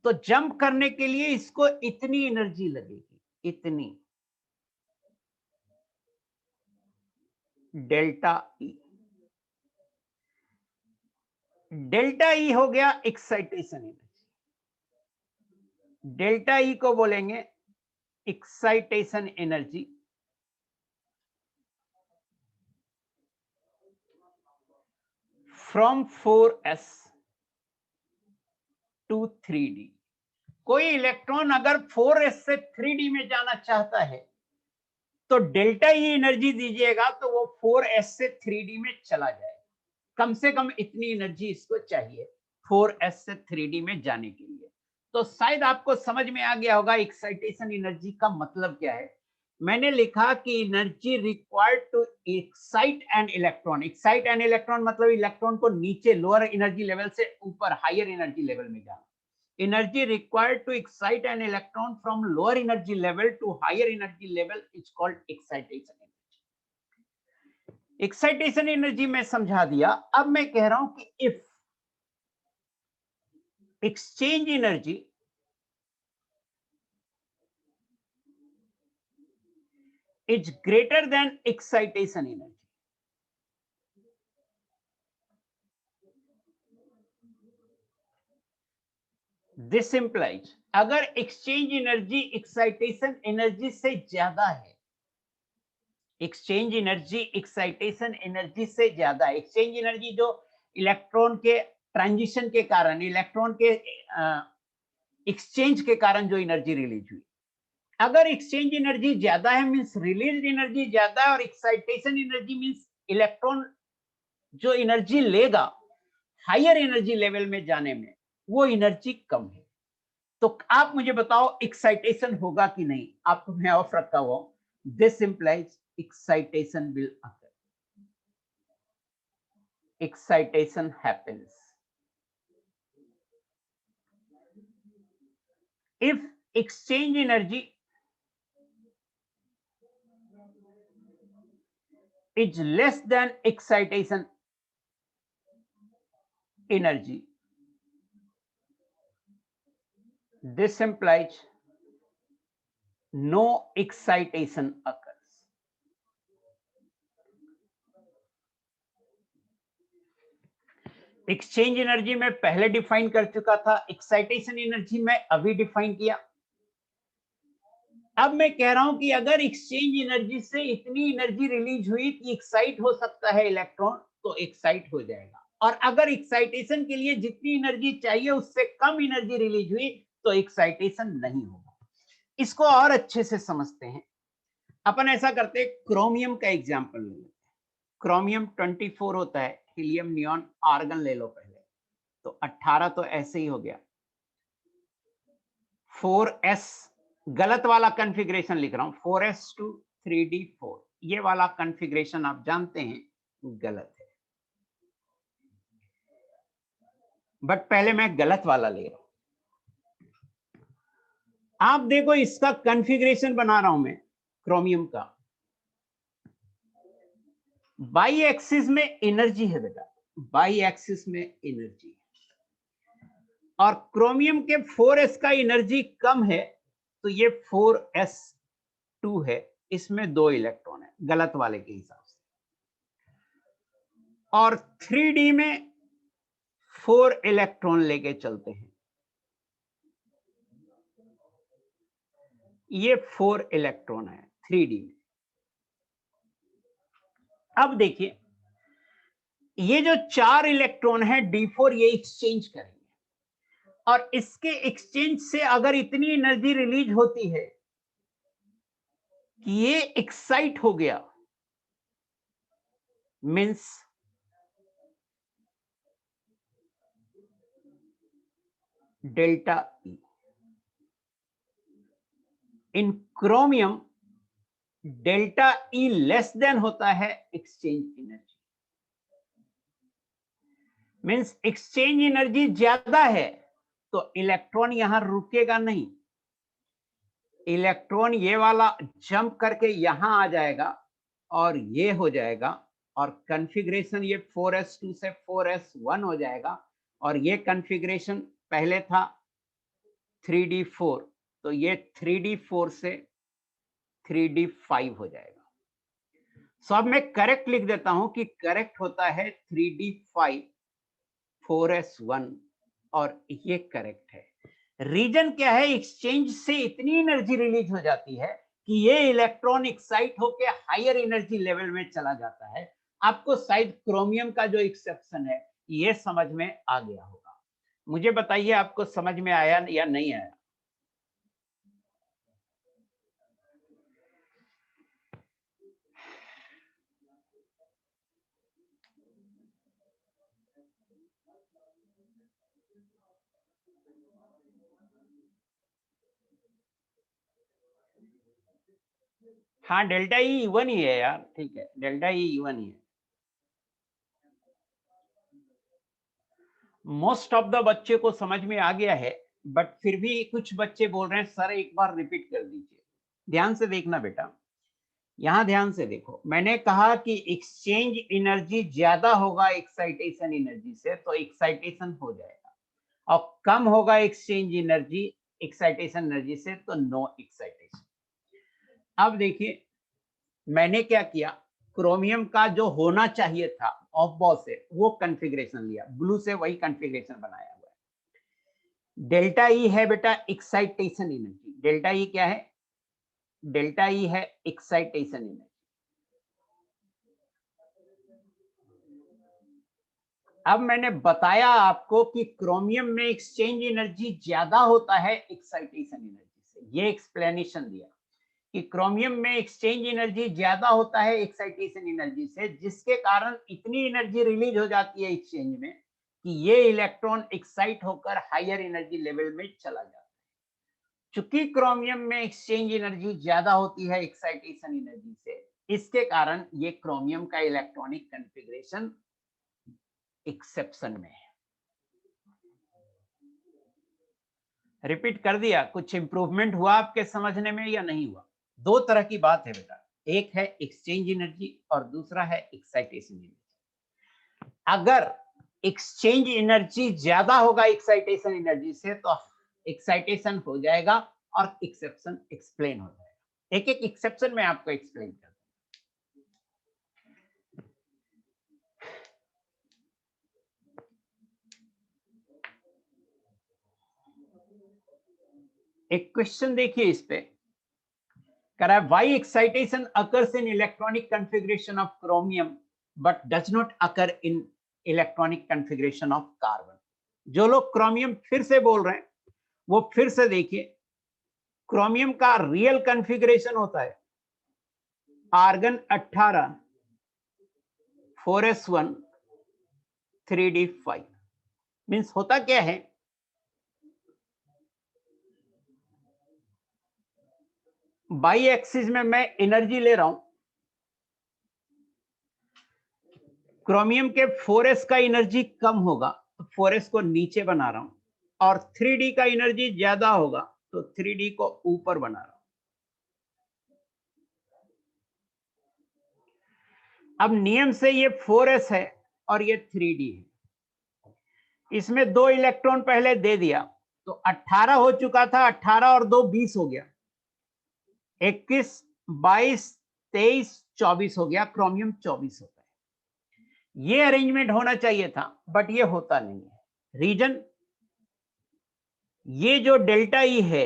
तो जंप करने के लिए इसको इतनी एनर्जी लगेगी, इतनी, डेल्टा ई. डेल्टा ई हो गया एक्साइटेशन एनर्जी. डेल्टा ई को बोलेंगे excitation energy from 4s to 3d. कोई इलेक्ट्रॉन अगर 4s से 3d में जाना चाहता है तो डेल्टा ई एनर्जी दीजिएगा तो वो 4s से 3d में चला जाएगा. कम से कम इतनी एनर्जी इसको चाहिए 4s से 3d में जाने के लिए. तो शायद आपको समझ में आ गया होगा एक्साइटेशन एनर्जी का मतलब क्या है. मैंने लिखा कि energy required to excite an electron. Excite an electron मतलब इलेक्ट्रॉन को नीचे लोअर एनर्जी लेवल से ऊपर हायर एनर्जी लेवल में जाना. Energy required to excite an electron from lower energy level to higher energy level is called excitation energy. Excitation energy में समझा दिया. अब मैं कह रहा हूं कि if exchange energy is greater than excitation energy, this implies अगर एक्सचेंज एनर्जी एक्साइटेशन एनर्जी से ज्यादा है, एक्सचेंज एनर्जी एक्साइटेशन एनर्जी से ज्यादा है, एक्सचेंज एनर्जी जो इलेक्ट्रॉन के ट्रांजिशन के कारण, इलेक्ट्रॉन के एक्सचेंज के कारण जो एनर्जी रिलीज हुई, अगर एक्सचेंज एनर्जी ज्यादा है मींस रिलीज एनर्जी ज्यादा है, और एक्साइटेशन एनर्जी मींस इलेक्ट्रॉन जो एनर्जी लेगा हायर एनर्जी लेवल में जाने में वो एनर्जी कम है. तो आप मुझे बताओ एक्साइटेशन होगा कि नहीं. आपको मैं ऑफ रखा हुआ. This implies excitation will occur. Excitation happens if exchange energy is less than excitation energy. This implies no excitation occurs. Exchange energy में पहले डिफाइन कर चुका था, एक्साइटेशन एनर्जी में अभी डिफाइन किया. अब मैं कह रहा हूं कि अगर एक्सचेंज एनर्जी से इतनी एनर्जी रिलीज हुई कि एक्साइट हो सकता है इलेक्ट्रॉन, तो एक्साइट हो जाएगा. और अगर एक्साइटेशन के लिए जितनी एनर्जी चाहिए उससे कम एनर्जी रिलीज हुई तो एक्साइटेशन नहीं होगा। इसको और अच्छे से समझते हैं। अपन ऐसा करते हैं, क्रोमियम का एग्जांपल ले लेते हैं। क्रोमियम 24 होता है, हीलियम, नियॉन, आर्गन ले लो पहले, तो 18 तो ऐसे ही हो गया। 4s गलत वाला कॉन्फ़िगरेशन लिख रहा हूं, 4s to 3d4, ये वाला कॉन्फ़िगरेशन आप जानते हैं गलत है, बट पहले मैं गलत वाला ले रहा हूं। आप देखो इसका कॉन्फ़िगरेशन बना रहा हूं मैं क्रोमियम का। बाई एक्सिस में एनर्जी है बेटा, बाई एक्सिस में एनर्जी, और क्रोमियम के 4s का एनर्जी कम है, तो ये 4s2 है, इसमें 2 इलेक्ट्रॉन है गलत वाले के हिसाब से। और 3d में 4 इलेक्ट्रॉन लेके चलते हैं, ये 4 इलेक्ट्रॉन है 3d में। अब देखिए ये जो 4 इलेक्ट्रॉन है d4, ये एक्सचेंज करेंगे, और इसके एक्सचेंज से अगर इतनी एनर्जी रिलीज होती है कि ये एक्साइट हो गया, means delta E. In chromium delta E less than होता है exchange energy, means exchange energy ज्यादा है तो इलेक्ट्रॉन यहां रुकेगा नहीं, इलेक्ट्रॉन ये वाला जंप करके यहां आ जाएगा और ये हो जाएगा, और कॉन्फ़िगरेशन ये 4s2 से 4s1 हो जाएगा, और ये कॉन्फ़िगरेशन पहले था 3d4, तो ये 3d4 से 3d5 हो जाएगा। सो अब मैं करेक्ट लिख देता हूं कि करेक्ट होता है 3d5 4s1, और ये करेक्ट है। रीजन क्या है, एक्सचेंज से इतनी एनर्जी रिलीज हो जाती है कि ये इलेक्ट्रॉन एक्साइट होकर हायर एनर्जी लेवल में चला जाता है। आपको शायद क्रोमियम का जो एक्सेप्शन है ये समझ में आ गया होगा। मुझे बताइए आपको समझ में आया या नहीं आया? हाँ, डेल्टा ई इवन ही है यार, ठीक है, डेल्टा ई इवन ही है। मोस्ट ऑफ द बच्चे को समझ में आ गया है, बट फिर भी कुछ बच्चे बोल रहे हैं सर एक बार रिपीट कर दीजिए। ध्यान से देखना बेटा, यहां ध्यान से देखो, मैंने कहा कि एक्सचेंज एनर्जी ज्यादा होगा एक्साइटेशन एनर्जी से तो एक्साइटेशन हो जाएगा, और कम होगा एक्सचेंज एनर्जी एक्साइटेशन एनर्जी से तो नो एक्साइटेशन। अब देखिए मैंने क्या किया, क्रोमियम का जो होना चाहिए था ऑफ बॉस से वो कॉन्फ़िगरेशन लिया, ब्लू से वही कॉन्फ़िगरेशन बनाया हुआ है। डेल्टा ई है बेटा एक्साइटेशन एनर्जी, डेल्टा ई क्या है, डेल्टा ई है एक्साइटेशन एनर्जी। अब मैंने बताया आपको कि क्रोमियम में एक्सचेंज एनर्जी ज्यादा होता है एक्साइटेशन एनर्जी से, ये एक्सप्लेनेशन दिया कि क्रोमियम में एक्सचेंज एनर्जी ज्यादा होता है एक्साइटेशन एनर्जी से, जिसके कारण इतनी एनर्जी रिलीज हो जाती है एक्सचेंज में कि ये इलेक्ट्रॉन एक्साइट होकर हायर एनर्जी लेवल में चला जाता है। चूंकि क्रोमियम में एक्सचेंज एनर्जी ज्यादा होती है एक्साइटेशन एनर्जी से, इसके कारण ये क्रोमियम का इलेक्ट्रॉनिक कॉन्फ़िगरेशन एक्सेप्शन में है। रिपीट कर दिया, कुछ इंप्रूवमेंट हुआ आपके समझने में या नहीं हुआ? दो तरह की बात है बेटा, एक है एक्सचेंज एनर्जी और दूसरा है एक्साइटेशन एनर्जी। अगर एक्सचेंज एनर्जी ज्यादा होगा एक्साइटेशन एनर्जी से तो एक्साइटेशन हो जाएगा और एक्सेप्शन एक्सप्लेन हो जाएगा। एक एक एक्सेप्शन में आपको एक्सप्लेन कर दूं। एक क्वेश्चन देखिए इस पे, कह रहा है why excitation occurs in electronic configuration of chromium but does not occur in electronic configuration of carbon. जो लोग क्रोमियम फिर से बोल रहे हैं वो फिर से देखिए, क्रोमियम का रियल कॉन्फ़िगरेशन होता है आर्गन 18 4s1 3d5। मींस होता क्या है, बाई एक्सिस में मैं एनर्जी ले रहा हूं, क्रोमियम के 4s का एनर्जी कम होगा तो 4s को नीचे बना रहा हूं, और 3d का एनर्जी ज्यादा होगा तो 3d को ऊपर बना रहा हूं। अब नियम से ये 4s है और ये 3d है, इसमें 2 इलेक्ट्रॉन पहले दे दिया तो 18 हो चुका था, 18 और 2 20 हो गया, 21 22 23 24 हो गया, क्रोमियम 24 होता है। ये अरेंजमेंट होना चाहिए था बट ये होता नहीं है। रीजन, ये जो डेल्टा ई है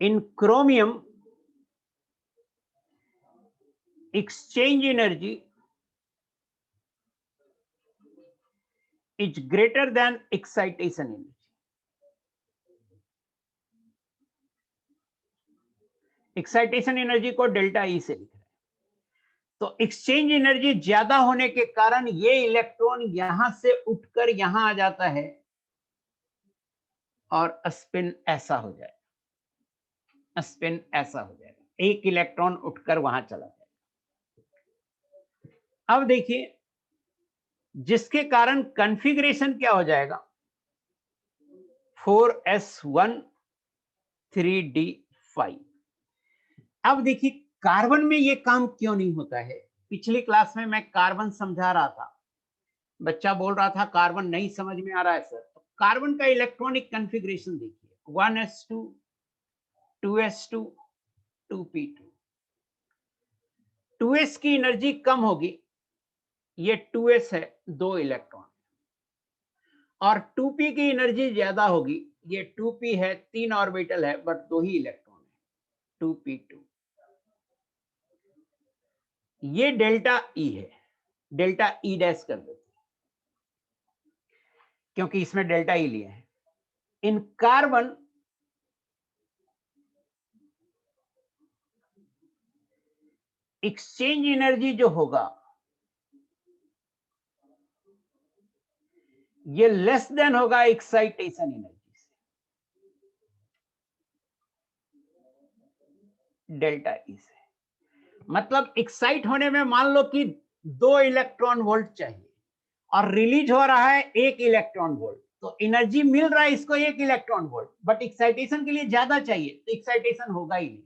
in chromium, exchange energy is greater than excitation energy. Excitation energy को डेल्टा ई से लिख रहे हैं, तो एक्सचेंज एनर्जी ज्यादा होने के कारण ये इलेक्ट्रॉन यहां से उठकर यहां आ जाता है और स्पिन ऐसा हो जाएगा, स्पिन ऐसा हो जाएगा, एक इलेक्ट्रॉन उठकर वहां चला जाएगा। अब देखिए, जिसके कारण कॉन्फ़िगरेशन क्या हो जाएगा, 4s1 3d5। अब देखिए कार्बन में ये काम क्यों नहीं होता है। पिछली क्लास में मैं कार्बन समझा रहा था, बच्चा बोल रहा था कार्बन नहीं समझ में आ रहा है सर। तो कार्बन का इलेक्ट्रॉनिक कॉन्फ़िगरेशन देखिए, 1s2 2s2 2p2। 2s की एनर्जी कम होगी, ये 2s है 2 इलेक्ट्रॉन, और 2p की एनर्जी ज्यादा होगी, ये 2p है 3 ऑर्बिटल है बट 2 ही इलेक्ट्रॉन है 2p2। ये डेल्टा ई है, डेल्टा ई डैश कर देते हैं क्योंकि इसमें डेल्टा ई लिए हैं। इन कार्बन एक्सचेंज एनर्जी जो होगा ये लेस देन होगा एक्साइटेशन एनर्जी से, डेल्टा ई से। मतलब एक्साइट होने में मान लो कि 2 इलेक्ट्रॉन वोल्ट चाहिए और रिलीज हो रहा है 1 इलेक्ट्रॉन वोल्ट, तो एनर्जी मिल रहा है इसको 1 इलेक्ट्रॉन वोल्ट, बट एक्साइटेशन के लिए ज्यादा चाहिए तो एक्साइटेशन होगा ही नहीं।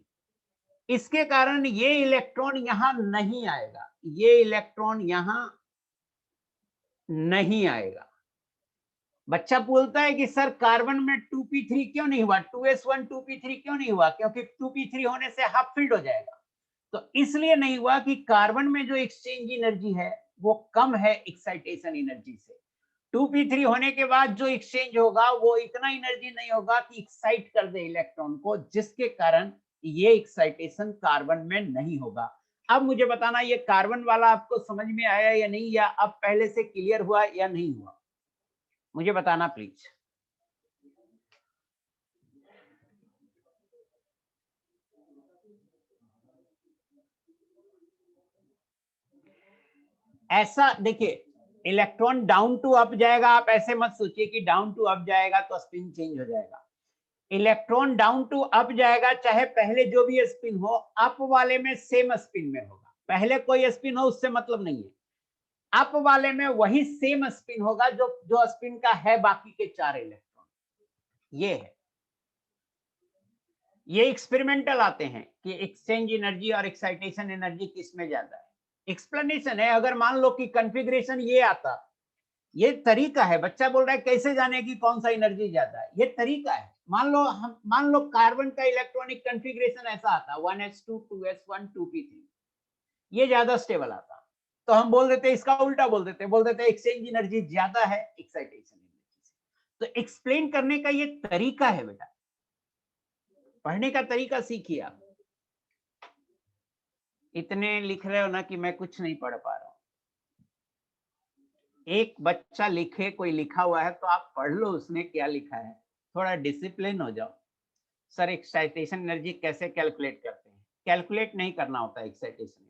इसके कारण ये इलेक्ट्रॉन यहां नहीं आएगा, ये इलेक्ट्रॉन यहां नहीं आएगा। बच्चा बोलता है कि सर कार्बन में 2p3 क्यों नहीं हुआ, 2s1 2p3 क्यों नहीं हुआ, क्योंकि 2p3 होने से हाफ फील्ड हो जाएगा। तो इसलिए नहीं हुआ कि कार्बन में जो एक्सचेंज एनर्जी है वो कम है एक्साइटेशन एनर्जी से। 2p3 होने के बाद जो एक्सचेंज होगा वो इतना एनर्जी नहीं होगा कि एक्साइट कर दे इलेक्ट्रॉन को, जिसके कारण ये एक्साइटेशन कार्बन में नहीं होगा। अब मुझे बताना ये कार्बन वाला आपको समझ में आया या नहीं, या अब पहले से क्लियर हुआ या नहीं हुआ, मुझे बताना प्लीज। ऐसा देखिए, इलेक्ट्रॉन डाउन टू अप जाएगा, आप ऐसे मत सोचिए कि डाउन टू अप जाएगा तो स्पिन चेंज हो जाएगा। इलेक्ट्रॉन डाउन टू अप जाएगा, चाहे पहले जो भी स्पिन हो, अप वाले में सेम स्पिन में होगा। पहले कोई स्पिन हो उससे मतलब नहीं है, अप वाले में वही सेम स्पिन होगा जो स्पिन का है बाकी के 4 इलेक्ट्रॉन। ये है, ये एक्सपेरिमेंटल आते हैं कि एक्सचेंज एनर्जी और एक्साइटेशन एनर्जी किसमें ज्यादा है। एक्सप्लेनेशन है, अगर मान लो कि कॉन्फ़िगरेशन ये आता, ये तरीका है। बच्चा बोल रहा है कैसे जाने की कौन सा एनर्जी ज्यादा है, ये तरीका है। मान लो कार्बन का इलेक्ट्रॉनिक कॉन्फ़िगरेशन ऐसा आता 1s2 2s1 2p3, ये ज्यादा स्टेबल आता, तो हम बोल देते इसका उल्टा बोल देते एक्सचेंज एनर्जी ज्यादा है एक्साइटेशन एनर्जी से। तो एक्सप्लेन करने का ये तरीका है बेटा, पढ़ने का तरीका सीखिए आप। इतने लिख रहे हो ना कि मैं कुछ नहीं पढ़ पा रहा हूँ। एक बच्चा लिखे, कोई लिखा हुआ है तो आप पढ़ लो उसने क्या लिखा है, थोड़ा डिसिप्लिन हो जाओ। सर एक्साइटेशन एनर्जी कैसे कैलकुलेट करते हैं? कैलकुलेट नहीं करना होता एक्साइटेशन एनर्जी,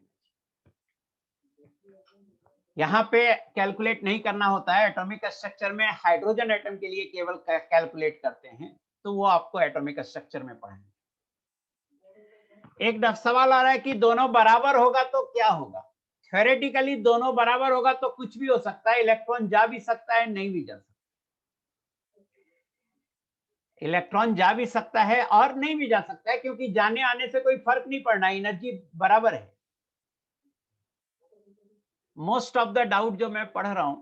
यहाँ पे कैलकुलेट नहीं करना होता है। एटॉमिक स्ट्रक्चर में हाइड्रोजन एटम के लिए केवल कैलकुलेट करते हैं, तो वो आपको एटॉमिक स्ट्रक्चर में पढ़ेंगे। एक सवाल आ रहा है कि दोनों बराबर होगा तो क्या होगा? थ्योरेटिकली दोनों बराबर होगा तो कुछ भी हो सकता है, इलेक्ट्रॉन जा भी सकता है, नहीं भी जा सकता। इलेक्ट्रॉन जा भी सकता है और नहीं भी जा सकता है, क्योंकि जाने आने से कोई फर्क नहीं पड़ना, एनर्जी बराबर है। मोस्ट ऑफ द डाउट जो मैं पढ़ रहा हूं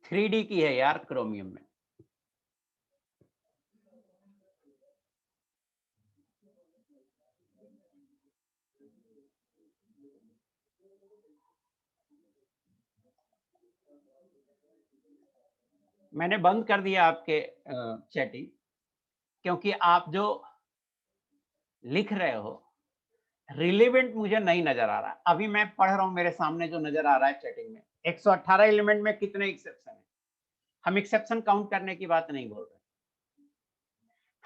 3D की है यार, क्रोमियम में। मैंने बंद कर दिया आपके चैटिंग, क्योंकि आप जो लिख रहे हो रिलेवेंट मुझे नहीं नजर आ रहा। अभी मैं पढ़ रहा हूं, मेरे सामने जो नजर आ रहा है चैटिंग में 118 एलिमेंट में कितने एक्सेप्शन है। हम एक्सेप्शन काउंट करने की बात नहीं बोल रहे,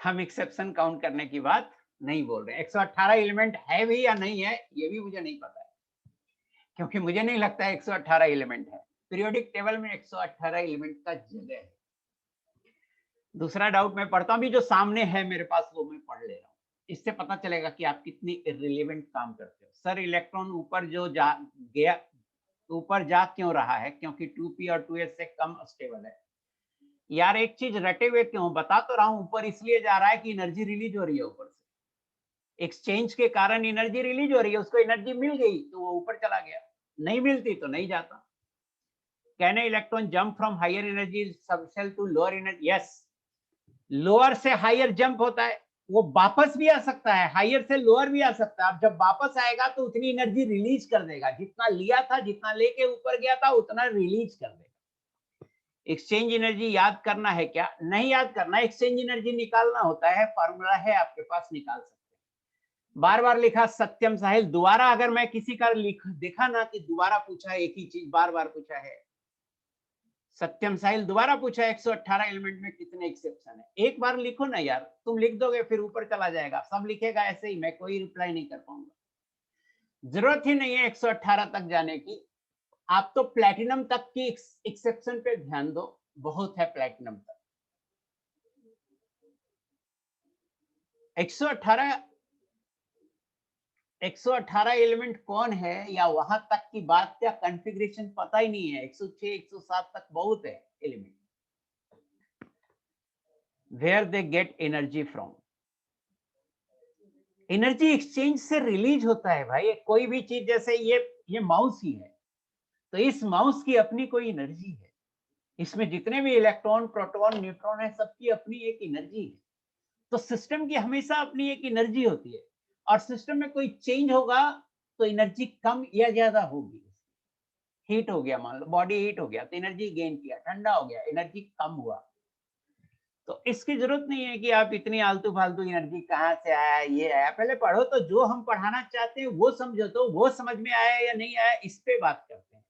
हम एक्सेप्शन काउंट करने की बात नहीं बोल रहे। 118 एलिमेंट है भी या नहीं है ये भी मुझे नहीं पता है, क्योंकि मुझे नहीं लगता है 118 एलिमेंट है। पीरियोडिक टेबल में 118 एलिमेंट का जगह है। दूसरा डाउट मैं पढ़ता हूं, अभी जो सामने है मेरे पास वो मैं पढ़ ले रहा हूं, इससे पता चलेगा कि आप कितनी इररिलेवेंट काम करते हो। सर इलेक्ट्रॉन ऊपर जो जा गया, ऊपर जा क्यों रहा है? क्योंकि 2p और 2s से कम स्टेबल है। यार एक चीज रटे हुए क्यों? बता तो रहा हूं, ऊपर इसलिए जा रहा है कि एनर्जी रिलीज हो रही है ऊपर से, एक्सचेंज के कारण एनर्जी रिलीज हो रही है। उसको एनर्जी मिल गई तो वो ऊपर चला गया, नहीं मिलती तो नहीं जाता। Can a electron jump from higher energy subshell to lower energy? Yes, lower से हायर जंप होता है, वो वापस भी आ सकता है, हायर से लोअर भी आ सकता है। अब जब वापस आएगा तो उतनी एनर्जी रिलीज कर देगा, जितना लिया था, जितना लेके ऊपर गया था उतना रिलीज कर देगा। एक्सचेंज एनर्जी याद करना है क्या? नहीं याद करना, एक्सचेंज एनर्जी निकालना होता है, फॉर्मूला है आपके पास, निकाल सकते हैं। बार बार लिखा सत्यम साहिल, दोबारा अगर मैं किसी का देखा ना कि दोबारा पूछा एक ही चीज बार बार पूछा है, सत्यम साहिल दोबारा पूछा 118 एलिमेंट में कितने एक्सेप्शन है, एक बार लिखो ना यार। तुम लिख दोगे फिर ऊपर चला जाएगा, सब लिखेगा ऐसे ही, मैं कोई रिप्लाई नहीं कर पाऊंगा। जरूरत ही नहीं है 118 तक जाने की, आप तो प्लैटिनम तक की एक्सेप्शन पे ध्यान दो, बहुत है प्लैटिनम तक। 118 एलिमेंट कौन है या वहां तक की बात क्या कॉन्फ़िगरेशन पता ही नहीं है। 106 107 तक बहुत है element. Where they get energy from? Energy exchange से रिलीज होता है भाई। कोई भी चीज, जैसे ये माउस ही है, तो इस माउस की अपनी कोई एनर्जी है, इसमें जितने भी इलेक्ट्रॉन प्रोटॉन न्यूट्रॉन है सबकी अपनी एक एनर्जी है। तो सिस्टम की हमेशा अपनी एक एनर्जी होती है, और सिस्टम में कोई चेंज होगा तो एनर्जी कम या ज्यादा होगी। हीट हो गया, मान लो बॉडी हीट हो गया तो एनर्जी गेन किया, ठंडा हो गया एनर्जी कम हुआ। तो इसकी जरूरत नहीं है कि आप इतनी आलतू फालतू एनर्जी कहाँ से आया, ये आया। पहले पढ़ो तो जो हम पढ़ाना चाहते हैं वो समझो, तो वो समझ में आया या नहीं आया इस पे बात करते हैं।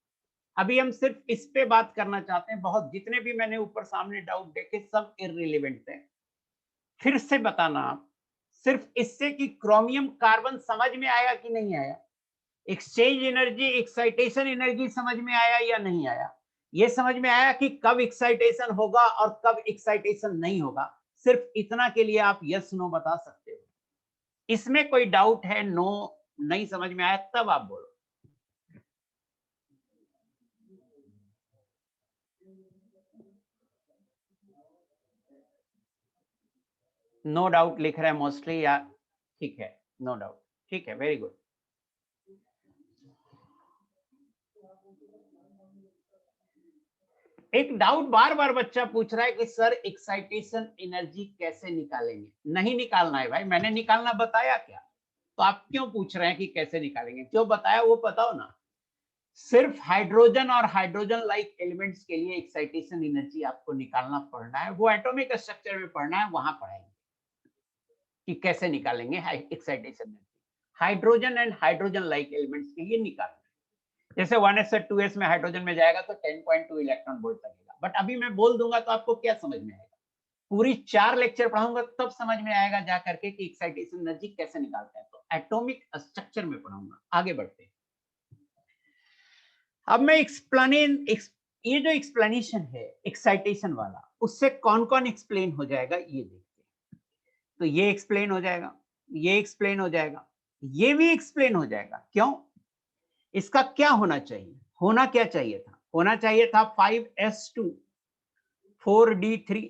अभी हम सिर्फ इस पे बात करना चाहते हैं। बहुत जितने भी मैंने ऊपर सामने डाउट देखे सब इररिलेवेंट थे। फिर से बताना आप, सिर्फ इससे कि क्रोमियम कार्बन समझ में आया कि नहीं आया, एक्सचेंज एनर्जी एक्साइटेशन एनर्जी समझ में आया या नहीं आया, ये समझ में आया कि कब एक्साइटेशन होगा और कब एक्साइटेशन नहीं होगा। सिर्फ इतना के लिए आप यस नो बता सकते हो। इसमें कोई डाउट है, नो नहीं समझ में आया, तब आप बोलो। नो डाउट लिख रहे हैं मोस्टली, या ठीक है, नो डाउट, ठीक है, वेरी गुड। एक डाउट बार बार बच्चा पूछ रहा है कि सर एक्साइटेशन एनर्जी कैसे निकालेंगे? नहीं निकालना है भाई, मैंने निकालना बताया क्या? तो आप क्यों पूछ रहे हैं कि कैसे निकालेंगे? जो बताया वो बताओ ना। सिर्फ हाइड्रोजन और हाइड्रोजन लाइक एलिमेंट्स के लिए एक्साइटेशन एनर्जी आपको निकालना पड़ना है, वो एटॉमिक स्ट्रक्चर में पढ़ना है, वहां पढ़ाएंगे। कि कैसे निकालेंगे excitation energy. Hydrogen and hydrogen like elements के लिए निकालना है। जैसे 1s से 2s में हाइड्रोजन में जाएगा तो 10.2 इलेक्ट्रॉन वोल्ट लगेगा, बट अभी मैं बोल दूंगा तो आपको क्या समझ में आएगा, पूरी 4 लेक्चर पढ़ाऊंगा तब समझ में आएगा जा करके कि एक्साइटेशन एनर्जी कैसे निकालते हैं। तो एटॉमिक स्ट्रक्चर में पढ़ाऊंगा। आगे बढ़ते हैं। अब मैं ये जो एक्सप्लेनेशन है एक्साइटेशन वाला, उससे कौन कौन एक्सप्लेन हो जाएगा ये देखते हैं। तो ये एक्सप्लेन हो जाएगा, ये एक्सप्लेन हो जाएगा, ये भी एक्सप्लेन हो जाएगा। क्यों? इसका क्या होना चाहिए? होना क्या चाहिए था? होना चाहिए था 5s2 4d3,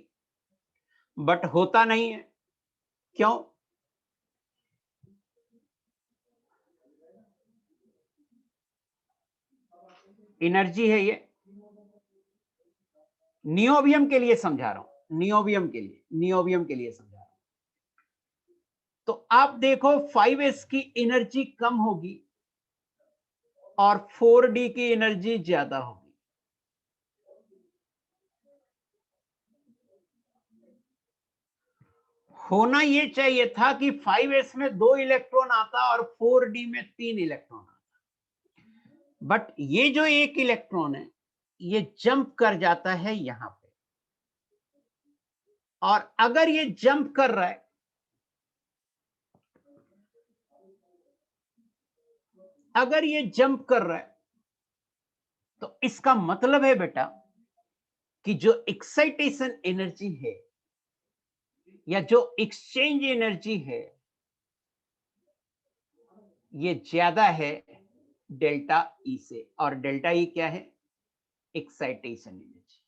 बट होता नहीं है। क्यों? एनर्जी है ये। नियोबियम के लिए समझा रहा हूं, नियोबियम के लिए समझा रहा हूं। तो आप देखो 5s की एनर्जी कम होगी और 4d की एनर्जी ज्यादा होगी। होना ये चाहिए था कि 5s में 2 इलेक्ट्रॉन आता और 4d में 3 इलेक्ट्रॉन आता, बट ये जो एक इलेक्ट्रॉन है ये जंप कर जाता है यहां पे, और अगर ये जंप कर रहा है तो इसका मतलब है बेटा कि जो एक्साइटेशन एनर्जी है या जो एक्सचेंज एनर्जी है ये ज्यादा है डेल्टा ई से। और डेल्टा ई क्या है? Excitation energy.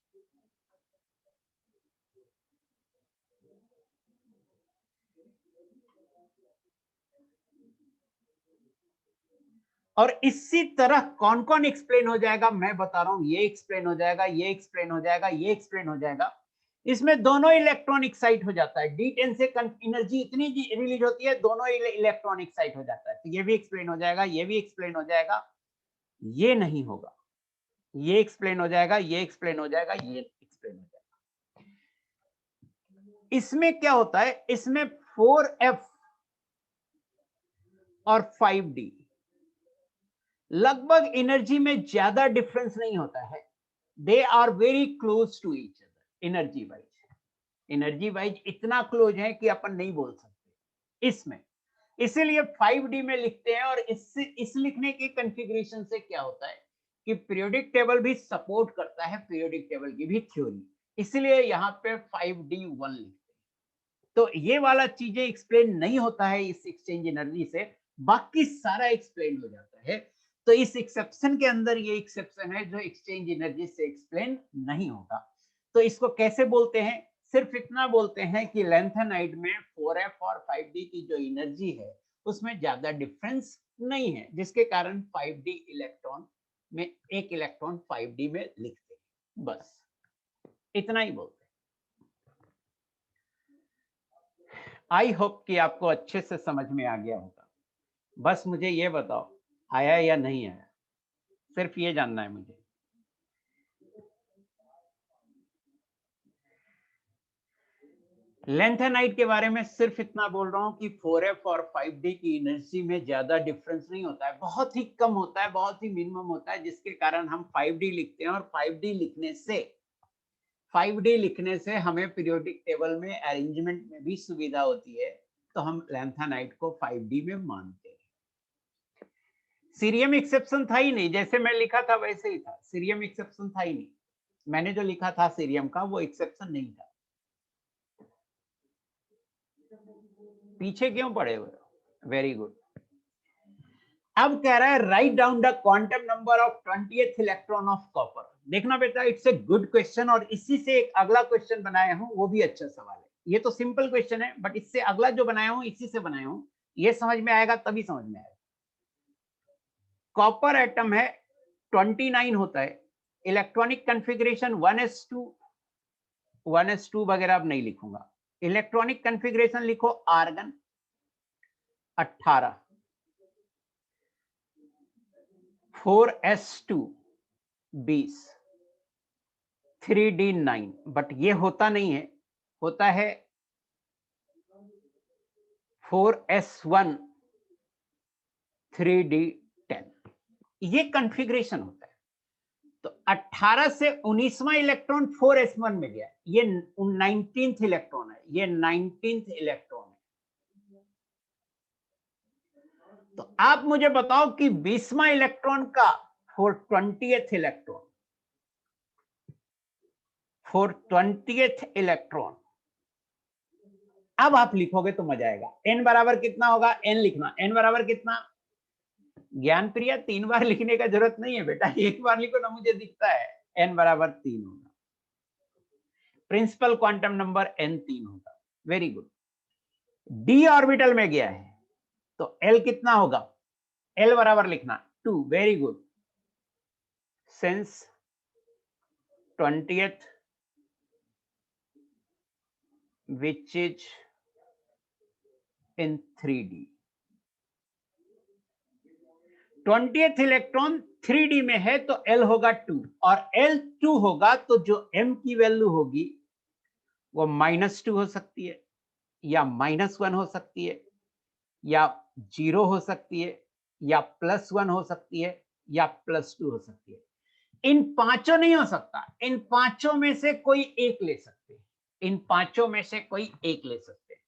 और इसी तरह कौन कौन एक्सप्लेन हो जाएगा मैं बता रहा हूं। ये एक्सप्लेन हो जाएगा, ये एक्सप्लेन हो जाएगा, ये एक्सप्लेन हो जाएगा। इसमें दोनों इलेक्ट्रॉन एक्साइट हो जाता है। D10 से एनर्जी इतनी रिलीज होती है, दोनों इलेक्ट्रॉन एक्साइट हो जाता है। तो ये भी एक्सप्लेन हो जाएगा, ये भी एक्सप्लेन हो जाएगा। ये नहीं होगा, ये एक्सप्लेन हो जाएगा, ये एक्सप्लेन हो जाएगा, ये एक्सप्लेन हो जाएगा। इसमें क्या होता है? इसमें 4f और 5d लगभग एनर्जी में ज्यादा डिफरेंस नहीं होता है। They are very close to each other energy wise. Energy wise इतना क्लोज है कि अपन नहीं बोल सकते इसमें, इसीलिए 5d में लिखते हैं। और इस लिखने के कॉन्फ़िगरेशन से क्या होता है कि पीरियोडिक टेबल भी सपोर्ट करता है पीरियोडिक टेबल की भी थ्योरी, इसलिए यहां पे 5d1 लिखते हैं। तो ये वाला चीजें एक्सप्लेन नहीं होता है इस एक्सचेंज एनर्जी से, बाकी सारा एक्सप्लेन हो जाता है। तो इस एक्सेप्शन के अंदर ये एक्सेप्शन है जो एक्सचेंज एनर्जी से एक्सप्लेन नहीं होगा। तो इसको कैसे बोलते हैं? सिर्फ इतना बोलते हैं कि लैंथेनाइड में 4f और 5d की जो एनर्जी है उसमें ज्यादा डिफरेंस नहीं है, जिसके कारण 5d इलेक्ट्रॉन में एक इलेक्ट्रॉन 5d में लिखते हैं। बस इतना ही बोलते हैं। आई होप कि आपको अच्छे से समझ में आ गया होगा। बस मुझे ये बताओ आया या नहीं आया, सिर्फ ये जानना है मुझे। लैंथेनाइड के बारे में सिर्फ इतना बोल रहा हूं कि 4f और 5d की एनर्जी में ज्यादा डिफरेंस नहीं होता है, बहुत ही कम होता है, बहुत ही मिनिमम होता है, जिसके कारण हम 5d लिखते हैं। और 5d लिखने से हमें पीरियोडिक टेबल में अरेंजमेंट में भी सुविधा होती है, तो हम लैंथेनाइड को 5d में मानते हैं। सीरियम एक्सेप्शन था ही नहीं, जैसे मैं लिखा था वैसे ही था। सीरियम एक्सेप्शन था ही नहीं, मैंने जो लिखा था सीरियम का वो एक्सेप्शन नहीं था। पीछे क्यों पड़े हुए? Very good. अब कह रहा है write down the quantum number of 20th electron of copper. देखना बेटा, इट्स ए गुड क्वेश्चन। और इसी से एक अगला क्वेश्चन बनाया हूं, वो भी अच्छा सवाल है। ये तो सिंपल क्वेश्चन है, बट इससे अगला जो बनाया हूं इसी से बनाया हूं। ये समझ में आएगा तभी समझ में आएगा। कॉपर एटम है 29 होता है, इलेक्ट्रॉनिक कॉन्फ़िगरेशन 1s2 वगैरह अब नहीं लिखूंगा। इलेक्ट्रॉनिक कॉन्फ़िगरेशन लिखो आर्गन 18, 4s2 20, 3d 9, बट ये होता नहीं है, होता है 4s1 3d10, ये कॉन्फ़िगरेशन होता है। तो 18 से 19वां इलेक्ट्रॉन 4s1 में गया, ये 19th इलेक्ट्रॉन है, ये 19th इलेक्ट्रॉन है। तो आप मुझे बताओ कि 20वां इलेक्ट्रॉन का 420th इलेक्ट्रॉन, 420th इलेक्ट्रॉन, अब आप लिखोगे तो मजा आएगा। n बराबर कितना होगा, n लिखना, n बराबर कितना, ज्ञान प्रिया 3 बार लिखने का जरूरत नहीं है बेटा, एक बार लिखो ना, मुझे दिखता है। n बराबर 3 होगा, प्रिंसिपल क्वांटम नंबर n 3 होगा। Very good. d ऑर्बिटल में गया है तो l कितना होगा, l बराबर लिखना 2। Very good. Since 20th which is in 3d, 20th electron 3d में है तो l होगा 2, और l 2 होगा तो जो m की वैल्यू होगी वो -2 हो सकती है, या -1 हो सकती है, या 0 हो सकती है, या +1 हो सकती है, या +2 हो सकती है। इन पांचों नहीं हो सकता, इन पांचों में से कोई एक ले सकते हैं, इन पांचों में से कोई एक ले सकते हैं।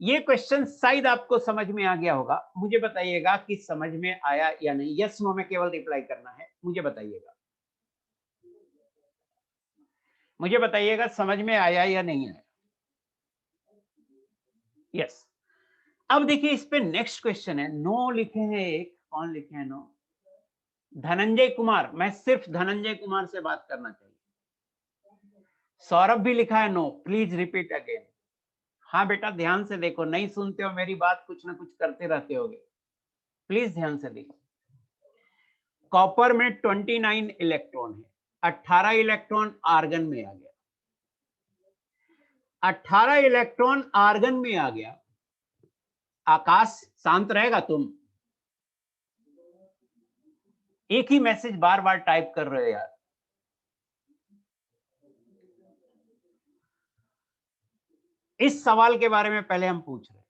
ये क्वेश्चन शायद आपको समझ में आ गया होगा। मुझे बताइएगा कि समझ में आया या नहीं। यस नो में केवल रिप्लाई करना है, मुझे बताइएगा, मुझे बताइएगा समझ में आया या नहीं आया। यस। अब देखिए इस पे नेक्स्ट क्वेश्चन है, नो लिखे हैं एक, कौन लिखे हैं नो, धनंजय कुमार। मैं सिर्फ धनंजय कुमार से बात करना चाहिए। सौरभ भी लिखा है नो, प्लीज रिपीट अगेन। हाँ बेटा ध्यान से देखो, नहीं सुनते हो मेरी बात, कुछ ना कुछ करते रहते होगे, प्लीज ध्यान से देखो। कॉपर में 29 इलेक्ट्रॉन है, 18 इलेक्ट्रॉन आर्गन में आ गया, 18 इलेक्ट्रॉन आर्गन में आ गया। आकाश शांत रहेगा तुम, एक ही मैसेज बार बार टाइप कर रहे हो यार। इस सवाल के बारे में पहले हम पूछ रहे हैं।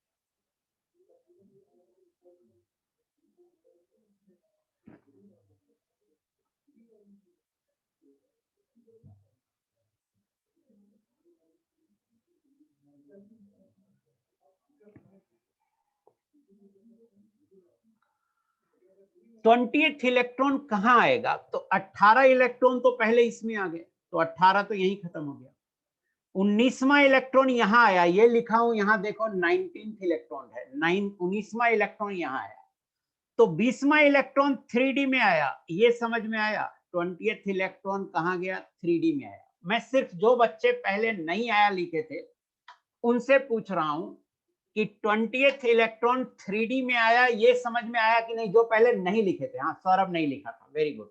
ट्वेंटिएथ इलेक्ट्रॉन कहां आएगा, तो 18 इलेक्ट्रॉन तो पहले इसमें आ गए, तो 18 तो यही खत्म हो गया। 19वां इलेक्ट्रॉन यहां आया, ये लिखा हूं यहां देखो 19th इलेक्ट्रॉन है, 19वां इलेक्ट्रॉन यहां आया, तो 20वां इलेक्ट्रॉन 3d में आया, ये समझ में आया। 20th इलेक्ट्रॉन कहां गया, 3d में आया। मैं सिर्फ जो बच्चे पहले नहीं आया लिखे थे उनसे पूछ रहा हूं कि 20th इलेक्ट्रॉन 3d में आया, ये समझ में आया कि नहीं, जो पहले नहीं लिखे थे। हाँ सौरभ नहीं लिखा था, वेरी गुड।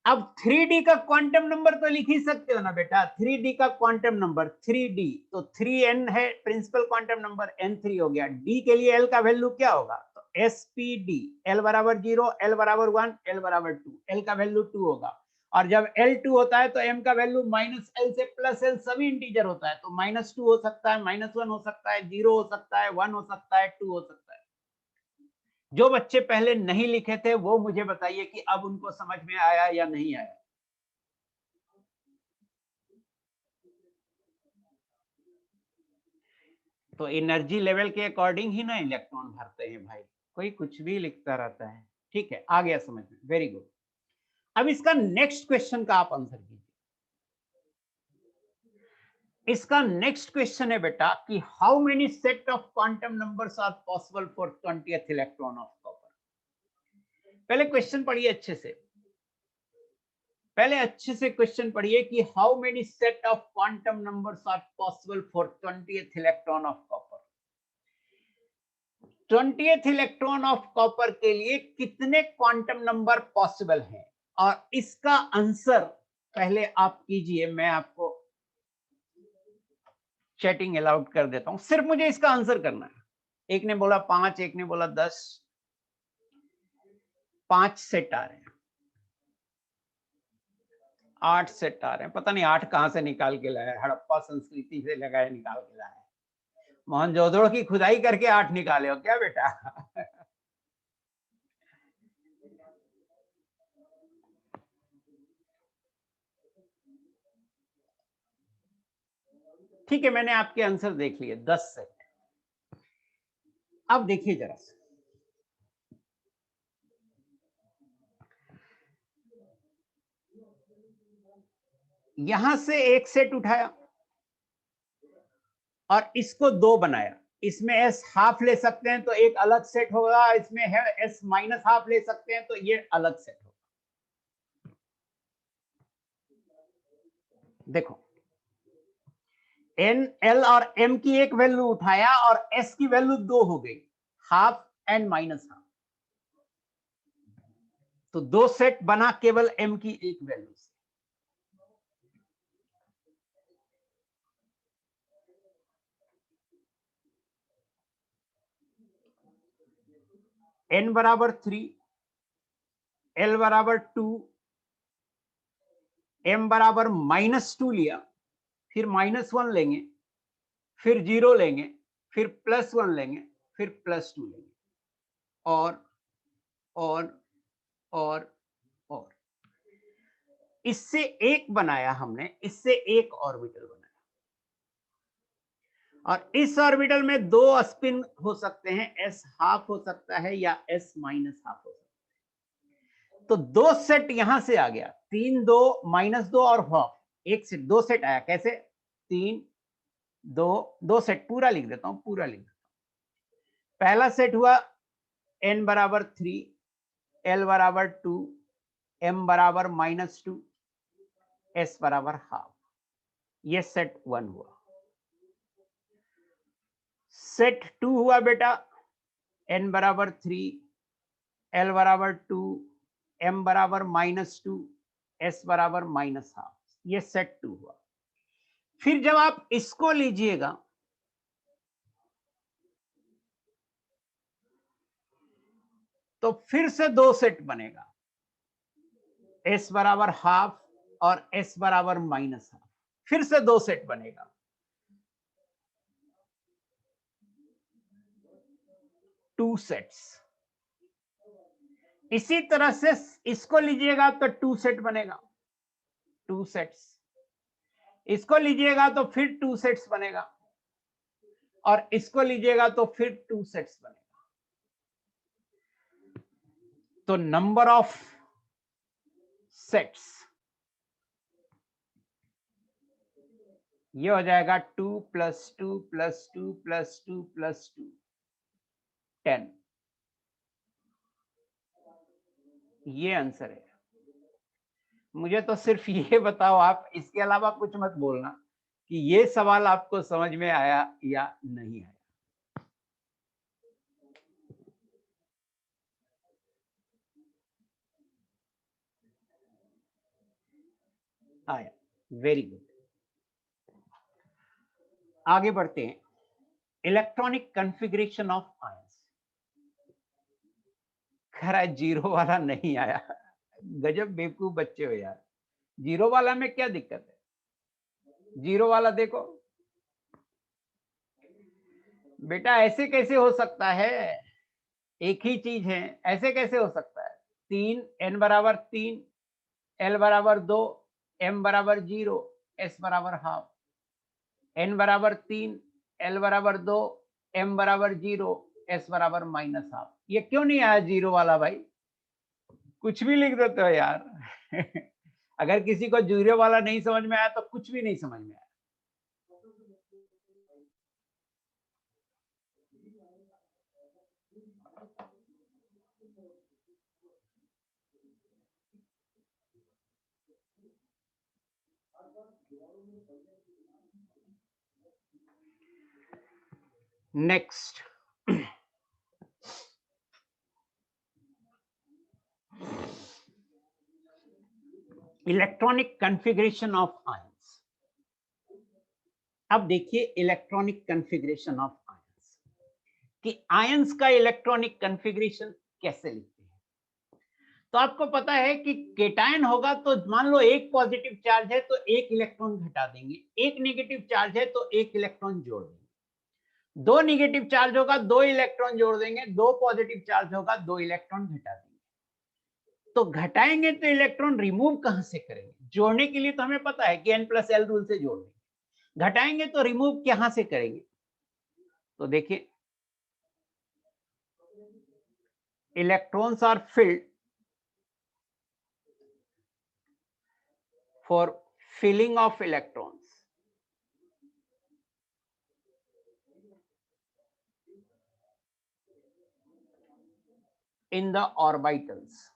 अब 3d का क्वांटम नंबर तो लिख ही सकते हो ना बेटा, 3d का क्वांटम नंबर 3d, तो 3n है प्रिंसिपल क्वांटम नंबर, n3 हो गया। d के लिए l का वैल्यू क्या होगा, तो spd, l बराबर 0, l बराबर 1, l बराबर 2, l का वैल्यू 2 होगा। और जब l2 होता है तो m का वैल्यू -l से +l सभी इंटीजर होता है, तो -2 हो सकता है, -1 हो सकता है, 0 हो सकता है, 1 हो सकता है, 2 हो सकता है। जो बच्चे पहले नहीं लिखे थे वो मुझे बताइए कि अब उनको समझ में आया या नहीं आया। तो एनर्जी लेवल के अकॉर्डिंग ही ना इलेक्ट्रॉन भरते हैं भाई, कोई कुछ भी लिखता रहता है। ठीक है, आ गया समझ में, वेरी गुड। अब इसका नेक्स्ट क्वेश्चन का आप आंसर कीजिए। इसका नेक्स्ट क्वेश्चन है बेटा कि how many set of quantum numbers are possible for 20th electron of copper. पहले क्वेश्चन पढ़िए अच्छे से, पहले अच्छे से क्वेश्चन पढ़िए कि how many set of quantum numbers are possible for 20th electron of copper. 20th electron of copper के लिए कितने क्वांटम नंबर पॉसिबल हैं, और इसका आंसर पहले आप कीजिए। मैं आपको चैटिंग अलाउड कर देता हूं, सिर्फ मुझे इसका आंसर करना है। एक ने बोला 5, एक ने बोला 10, 5 सेट आ रहे हैं, 8 सेट आ रहे हैं। पता नहीं 8 कहां से निकाल के लाया, हड़प्पा संस्कृति से लगाया निकाल के लाया। मोहनजोदड़ो की खुदाई करके 8 निकाले हो क्या बेटा? ठीक है, मैंने आपके आंसर देख लिए 10 सेट। अब देखिए जरा सा, यहां से एक सेट उठाया और इसको 2 बनाया, इसमें s हाफ ले सकते हैं तो एक अलग सेट होगा, इसमें है s माइनस हाफ ले सकते हैं तो ये अलग सेट होगा। देखो n, l और m की एक वैल्यू उठाया और s की वैल्यू 2 हो गई, हाफ एंड माइनस हाफ, तो 2 सेट बना केवल m की एक वैल्यू से। n बराबर 3, l बराबर 2, m बराबर -2 लिया, फिर -1 लेंगे, फिर 0 लेंगे, फिर +1 लेंगे, फिर +2 लेंगे, और इससे एक बनाया हमने, इससे एक ऑर्बिटल बनाया, और इस ऑर्बिटल में 2 स्पिन हो सकते हैं, s हाफ हो सकता है या s माइनस हाफ हो सकता है। तो 2 सेट यहां से आ गया, 3, 2, -2 और हाफ, एक सेट, 2 सेट आया। कैसे? 3, 2 सेट, पूरा लिख देता हूं, पूरा लिख देता हूं। पहला सेट हुआ n बराबर 3, l बराबर 2, m बराबर -2, s बराबर हाफ, ये सेट 1 हुआ। सेट 2 हुआ बेटा, n बराबर 3, l बराबर 2, m बराबर -2, s बराबर -हाफ, ये सेट 2 हुआ। फिर जब आप इसको लीजिएगा तो फिर से 2 सेट बनेगा, s बराबर हाफ और s बराबर -हाफ, फिर से 2 सेट बनेगा। Two sets. इसी तरह से इसको लीजिएगा तो 2 सेट बनेगा, 2 सेट्स। इसको लीजिएगा तो फिर 2 सेट्स बनेगा, और इसको लीजिएगा तो फिर 2 सेट्स बनेगा। तो नंबर ऑफ सेट्स ये हो जाएगा 2 + 2 + 2 + 2 + 2, 10। ये आंसर है। मुझे तो सिर्फ ये बताओ आप, इसके अलावा कुछ मत बोलना कि ये सवाल आपको समझ में आया या नहीं आया। आया, वेरी गुड। आगे बढ़ते हैं। Electronic configuration of ions. खरा 0 वाला नहीं आया, गजब बेवकूफ बच्चे हो यार। 0 वाला में क्या दिक्कत है? 0 वाला देखो बेटा, ऐसे कैसे हो सकता है? एक ही चीज है, ऐसे कैसे हो सकता है? 3, n बराबर 3, l बराबर 2, m बराबर 0, s बराबर हाफ। n बराबर 3, l बराबर 2, m बराबर 0, s बराबर -हाफ। ये क्यों नहीं आया 0 वाला भाई? कुछ भी लिख देते हो यार। अगर किसी को 0 वाला नहीं समझ में आया तो कुछ भी नहीं समझ में आया। Next, electronic configuration of ions. अब देखिए इलेक्ट्रॉनिक कॉन्फ़िगरेशन ऑफ आयंस कि आयंस का इलेक्ट्रॉनिक कॉन्फ़िगरेशन कैसे लिखते हैं। तो आपको पता है कि केटायन होगा तो मान लो एक पॉजिटिव चार्ज है तो एक इलेक्ट्रॉन घटा देंगे, एक नेगेटिव चार्ज है तो एक इलेक्ट्रॉन जोड़ देंगे। दो नेगेटिव चार्ज होगा, 2 इलेक्ट्रॉन जोड़ देंगे, 2 पॉजिटिव चार्ज होगा, 2 इलेक्ट्रॉन घटा देंगे। तो घटाएंगे तो इलेक्ट्रॉन रिमूव कहां से करेंगे? जोड़ने के लिए तो हमें पता है कि n+l रूल से जोड़ देंगे। घटाएंगे तो रिमूव कहां से करेंगे? तो देखिए, electrons are filled for filling of electrons in the orbitals.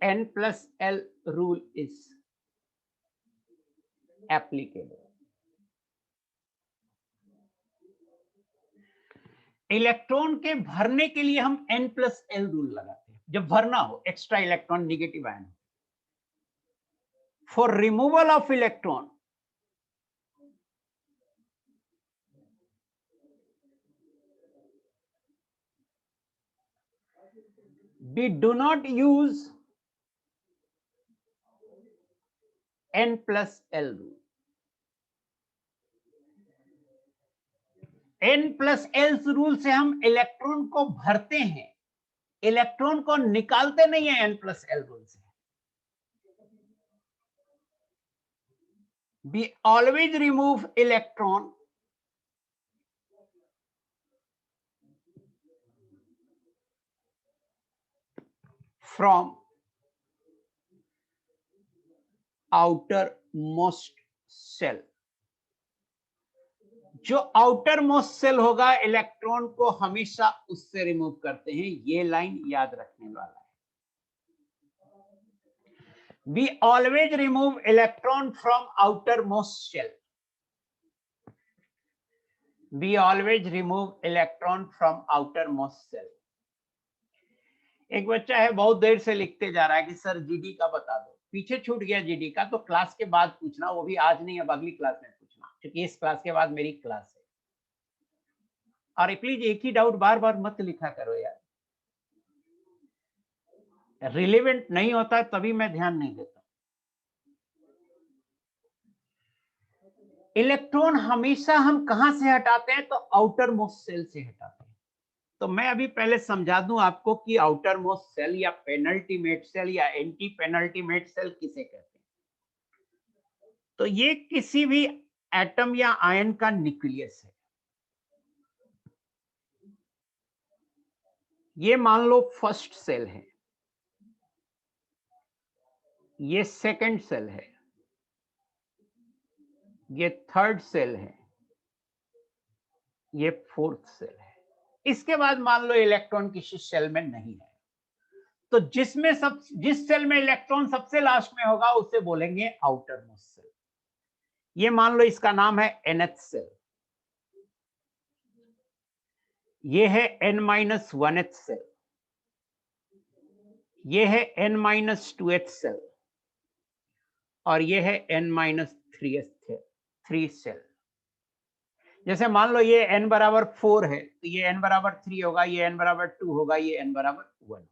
n+l rule is applicable. Electron के भरने के लिए हम n+l रूल लगाते हैं जब भरना हो, extra electron, negative ion. For removal of electron we do not use n+l rule. n+l rule से हम इलेक्ट्रॉन को भरते हैं, इलेक्ट्रॉन को निकालते नहीं है n+l रूल से। We always remove electron from outermost cell. जो आउटर मोस्ट सेल होगा, इलेक्ट्रॉन को हमेशा उससे रिमूव करते हैं। ये लाइन याद रखने वाला है। We always remove electron from outermost shell. We always remove electron from outermost cell. एक बच्चा है, बहुत देर से लिखते जा रहा है कि सर जीडी का बता दो। पीछे छूट गया जीडी का, तो क्लास के बाद पूछना, वो भी आज नहीं, अब अगली क्लास में पूछना, क्योंकि इस क्लास के बाद मेरी क्लास है। और प्लीज एक ही डाउट बार बार मत लिखा करो यार, रिलेवेंट नहीं होता तभी मैं ध्यान नहीं देता। इलेक्ट्रॉन हमेशा हम कहां से हटाते हैं? तो आउटर मोस्ट सेल से हटाते हैं। तो मैं अभी पहले समझा दूं आपको कि आउटर मोस्ट सेल या पेनल्टीमेट सेल या एंटी पेनल्टीमेट सेल किसे कहते हैं। तो ये किसी भी एटम या आयन का न्यूक्लियस है। ये मान लो फर्स्ट सेल है, ये सेकंड सेल है, ये थर्ड सेल है, ये फोर्थ सेल है। इसके बाद मान लो इलेक्ट्रॉन किसी सेल में नहीं है, तो जिस सेल में इलेक्ट्रॉन सबसे लास्ट में होगा उसे बोलेंगे आउटर मोस्ट सेल। ये मान लो इसका नाम है nth सेल, ये है n-1th सेल, ये है n-2th सेल, और ये है n-3 सेल। जैसे मान लो ये n बराबर 4 है, तो ये n बराबर 3 होगा, ये n बराबर 2 होगा, ये n बराबर 1 होगा।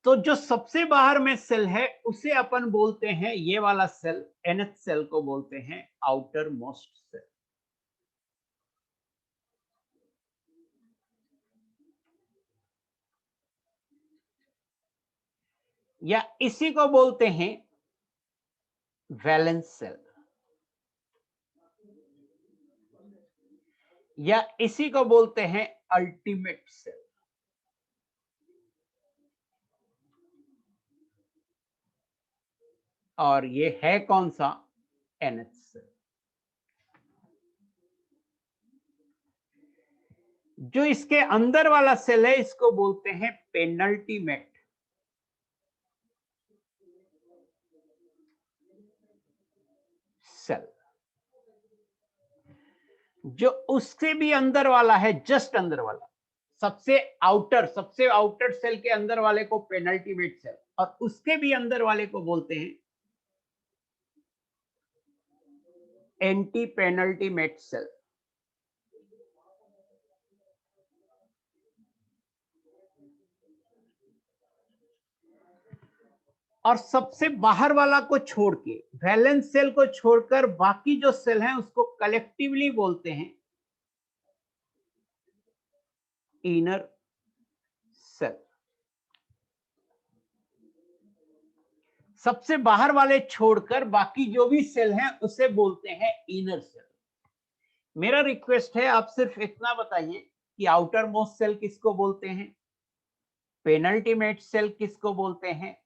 तो जो सबसे बाहर में सेल है उसे अपन बोलते हैं, ये वाला सेल nth सेल को बोलते हैं आउटर मोस्ट सेल। या इसी को बोलते हैं वैलेंस सेल, या इसी को बोलते हैं अल्टीमेट सेल। और ये है कौन सा? nth shell. जो इसके अंदर वाला सेल है इसको बोलते हैं पेनल्टीमेट सेल। जो उससे भी अंदर वाला है, जस्ट अंदर वाला, सबसे आउटर सेल के अंदर वाले को पेनल्टीमेट सेल, और उसके भी अंदर वाले को बोलते हैं एंटी पेनल्टीमेट सेल। और सबसे बाहर वाला को छोड़ के, वैलेंस सेल को छोड़कर बाकी जो सेल हैं उसको कलेक्टिवली बोलते हैं इनर सेल। सबसे बाहर वाले छोड़कर बाकी जो भी सेल हैं उसे बोलते हैं इनर सेल। मेरा रिक्वेस्ट है आप सिर्फ इतना बताइए कि आउटर मोस्ट सेल किसको बोलते हैं, पेनल्टीमेट सेल किसको बोलते हैं,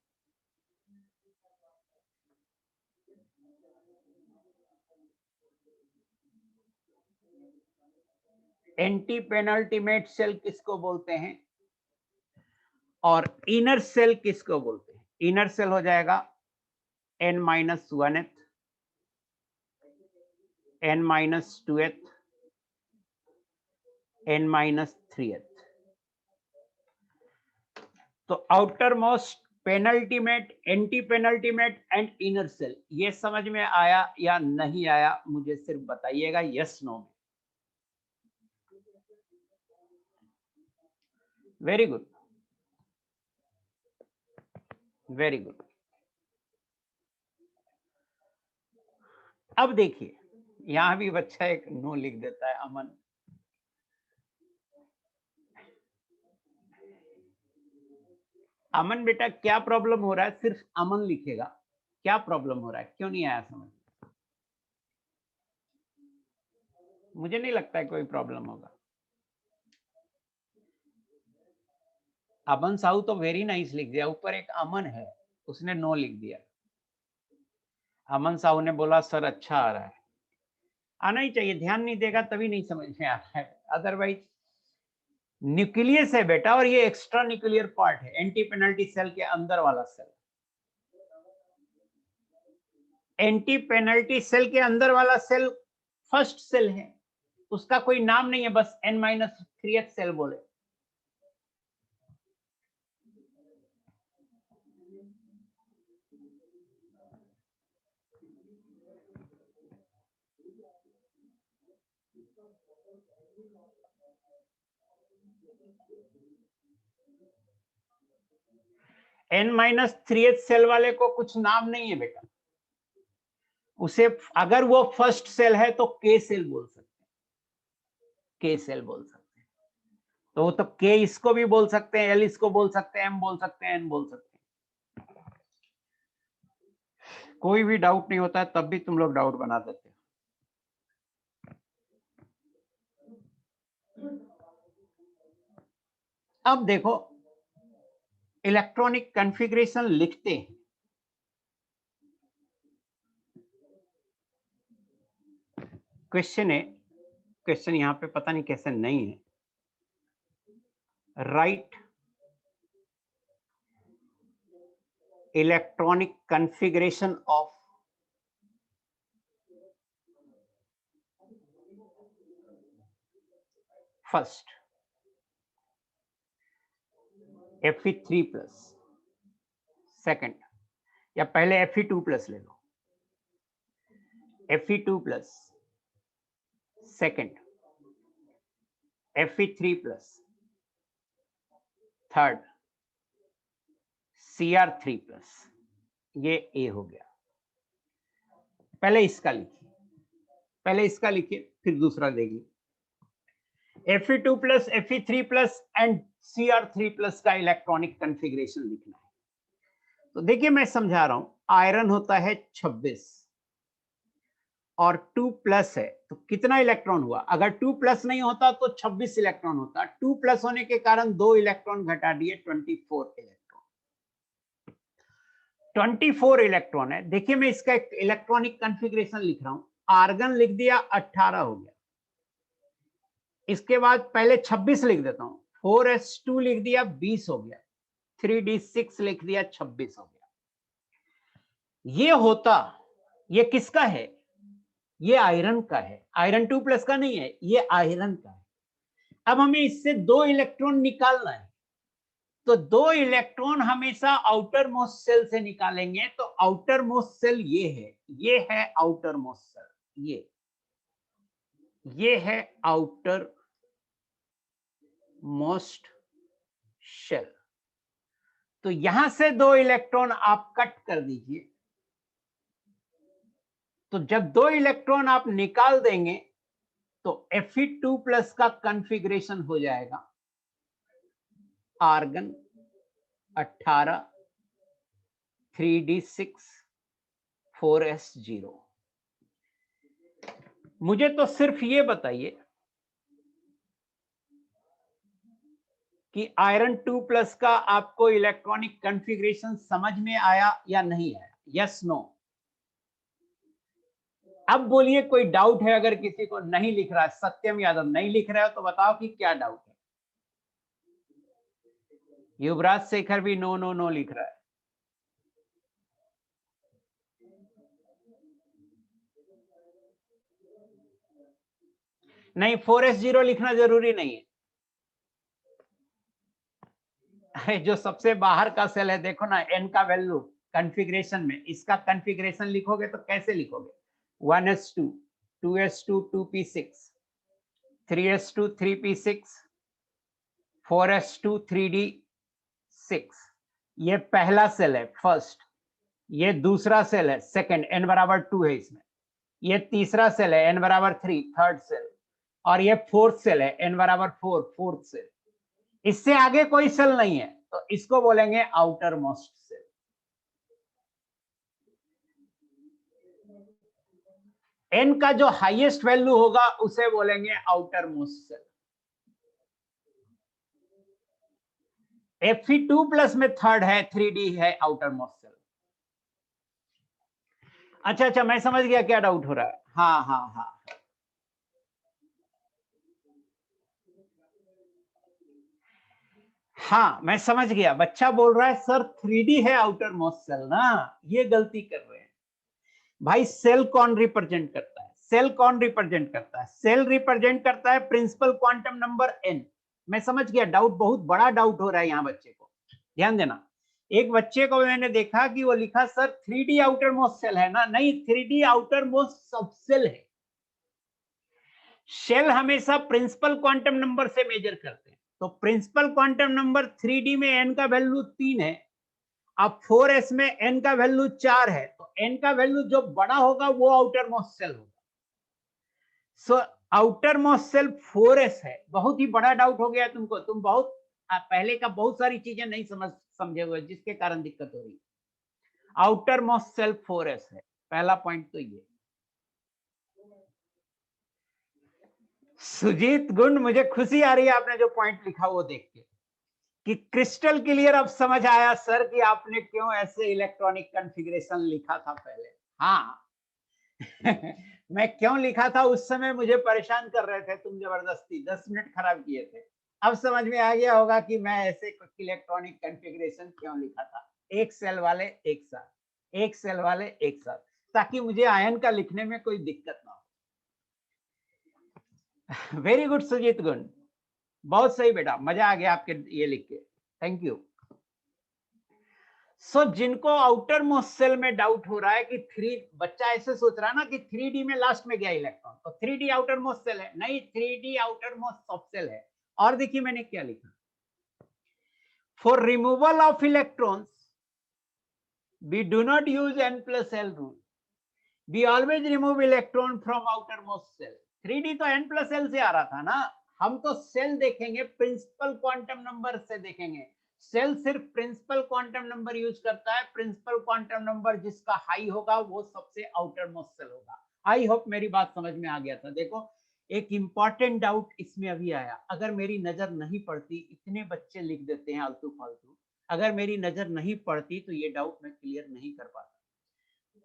एंटी पेनल्टीमेट सेल किसको बोलते हैं, और इनर सेल किसको बोलते हैं। इनर सेल हो जाएगा n-1th, n-2th, n-3th। तो outer most, penultimate, anti penultimate and inner shell, ये समझ में आया या नहीं आया मुझे सिर्फ बताइएगा यस नो में। Very good, very good. अब देखिए यहां भी बच्चा एक नो लिख देता है, अमन। अमन बेटा क्या प्रॉब्लम हो रहा है, सिर्फ अमन लिखेगा, क्या प्रॉब्लम हो रहा है, क्यों नहीं आया समझ। मुझे नहीं लगता है कोई प्रॉब्लम होगा। अमन साहू तो वेरी नाइस लिख दिया, ऊपर एक अमन है उसने नो लिख दिया। अमन साहू ने बोला सर अच्छा आ रहा है, आना ही चाहिए, ध्यान नहीं देगा तभी नहीं समझ में आ रहा है, अदरवाइज न्यूक्लियस है बेटा, और ये एक्स्ट्रा न्यूक्लियर पार्ट है, एंटी पेनल्टी सेल के अंदर वाला सेल। एंटी पेनल्टी सेल के अंदर वाला सेल फर्स्ट सेल है, उसका कोई नाम नहीं है, बस n-3th सेल बोले। n-3th सेल वाले को कुछ नाम नहीं है बेटा, उसे अगर वो फर्स्ट सेल है तो के सेल बोल सकते हैं, के सेल बोल सकते हैं। तो तो के इसको भी बोल सकते हैं, एल इसको बोल सकते हैं, एम बोल सकते हैं, एन बोल सकते हैं, कोई भी डाउट नहीं होता है, तब भी तुम लोग डाउट बना देते हो। अब देखो इलेक्ट्रॉनिक कॉन्फ़िगरेशन लिखते हैं, क्वेश्चन है, क्वेश्चन यहां पे पता नहीं कैसे नहीं है, right electronic configuration of first Fe3+, second, या पहले Fe2+ ले लो, Fe2+, second Fe3+, third Cr3+, ये ए हो गया। पहले इसका लिखिए, पहले इसका लिखिए फिर दूसरा देखिए। Fe2+, Fe3+ एंड Cr3+ का इलेक्ट्रॉनिक कॉन्फ़िगरेशन लिखना है। तो देखिए मैं समझा रहा हूं, आयरन होता है 26 और 2+ है, तो कितना इलेक्ट्रॉन हुआ, अगर 2+ नहीं होता तो 26 इलेक्ट्रॉन होता, 2+ होने के कारण 2 इलेक्ट्रॉन घटा दिए, 24 इलेक्ट्रॉन, 24 इलेक्ट्रॉन है। देखिए मैं इसका एक इलेक्ट्रॉनिक कॉन्फ़िगरेशन लिख रहा हूं, आर्गन लिख दिया 18 हो गया, इसके बाद पहले 26 लिख देता हूं, 4s2 लिख दिया 20 हो गया, 3d6 लिख दिया 26 हो गया। ये होता, ये किसका है, ये आयरन का है, आयरन 2+ का नहीं है, ये आयरन का है। अब हमें इससे 2 इलेक्ट्रॉन निकालना है, तो 2 इलेक्ट्रॉन हमेशा आउटर मोस्ट सेल से निकालेंगे, तो आउटर मोस्ट सेल ये है आउटर मोस्ट सेल, ये है आउटर मोस्ट शेल। तो यहां से 2 इलेक्ट्रॉन आप कट कर दीजिए। तो जब 2 इलेक्ट्रॉन आप निकाल देंगे तो Fe2+ का कॉन्फ़िगरेशन हो जाएगा आर्गन 18 3d6 4s0। मुझे तो सिर्फ ये बताइए कि आयरन 2+ का आपको इलेक्ट्रॉनिक कॉन्फ़िगरेशन समझ में आया या नहीं आया? Yes no? अब बोलिए कोई डाउट है? अगर किसी को नहीं लिख रहा है, सत्यम यादव नहीं लिख रहा है तो बताओ कि क्या डाउट है। युवराज शेखर भी नो नो नो लिख रहा है। नहीं, 4s0 लिखना जरूरी नहीं है। जो सबसे बाहर का सेल है, देखो ना n का वैल्यू कॉन्फ़िगरेशन में, इसका कॉन्फ़िगरेशन लिखोगे तो कैसे लिखोगे? 1s2 2s2 2p6 3s2 3p6 4s2 3d6। ये पहला सेल है फर्स्ट, ये दूसरा सेल है सेकंड, n बराबर 2 है इसमें। ये तीसरा सेल है n बराबर 3 थर्ड सेल, और ये फोर्थ सेल है n बराबर 4 फोर्थ सेल। इससे आगे कोई सेल नहीं है तो इसको बोलेंगे आउटर मोस्ट सेल। n का जो हाईएस्ट वैल्यू होगा उसे बोलेंगे आउटर मोस्ट सेल। Fe2+ में थर्ड है, 3d है आउटर मोस्ट सेल। अच्छा, मैं समझ गया क्या डाउट हो रहा है। हाँ, मैं समझ गया। बच्चा बोल रहा है सर 3d है आउटर मोस्ट सेल ना, ये गलती कर रहे हैं भाई। सेल कौन रिप्रेजेंट करता है? सेल कौन रिप्रेजेंट करता है? सेल रिप्रेजेंट करता है प्रिंसिपल क्वांटम नंबर n। मैं समझ गया डाउट, बहुत बड़ा डाउट हो रहा है यहाँ बच्चे को, ध्यान देना। एक बच्चे को मैंने देखा कि वो लिखा sir 3d outer most shell है ना। नहीं, 3d आउटर मोस्ट सबसेल है। शेल हमेशा प्रिंसिपल क्वांटम नंबर से मेजर करते हैं, तो प्रिंसिपल क्वांटम नंबर 3d में n का वैल्यू 3 है, अब 4s में n का वैल्यू 4 है, तो n का वैल्यू जो बड़ा होगा वो आउटर मोस्ट सेल होगा। So outer most shell 4s है। बहुत ही बड़ा डाउट हो गया तुमको, तुम बहुत पहले का बहुत सारी चीजें नहीं समझे हुए, जिसके कारण दिक्कत हो रही। आउटर मोस्ट सेल 4s है, पहला पॉइंट तो ये। सुजीत गुंड, मुझे खुशी आ रही है आपने जो पॉइंट लिखा वो देख के कि क्रिस्टल क्लियर अब समझ आया सर कि आपने क्यों ऐसे इलेक्ट्रॉनिक कॉन्फ़िगरेशन लिखा था पहले। हाँ मैं क्यों लिखा था उस समय, मुझे परेशान कर रहे थे तुम जबरदस्ती, 10 मिनट खराब किए थे। अब समझ में आ गया होगा कि मैं ऐसे इलेक्ट्रॉनिक कॉन्फ़िगरेशन क्यों लिखा था। एक सेल वाले एक साथ, एक सेल वाले एक साथ, ताकि मुझे आयन का लिखने में कोई दिक्कत ना हो। वेरी गुड सुजीत गुंड, बहुत सही बेटा, मजा आ गया आपके ये लिख के, थैंक यू। सो जिनको आउटर मोस्ट सेल में डाउट हो रहा है कि 3, बच्चा ऐसे सोच रहा है ना कि 3d में लास्ट में गया इलेक्ट्रॉन, तो 3d आउटर मोस्ट सेल है। नहीं, 3d आउटर मोस्ट सब सेल है। और देखिए मैंने क्या लिखा, for removal of electrons we do not use n+l rule, we always remove electron from outer most shell. 3d तो n+l से आ रहा था ना, हम तो सेल देखेंगे प्रिंसिपल क्वांटम नंबर से देखेंगे। सेल सिर्फ प्रिंसिपल क्वांटम नंबर यूज करता है, प्रिंसिपल क्वांटम नंबर जिसका हाई होगा वो सबसे आउटर मोस्ट सेल होगा। आई होप मेरी बात समझ में आ गया था। देखो एक इंपॉर्टेंट डाउट इसमें अभी आया, अगर मेरी नजर नहीं पड़ती, इतने बच्चे लिख देते हैं आलतू फालतू, अगर मेरी नजर नहीं पड़ती तो ये डाउट मैं क्लियर नहीं कर पाता।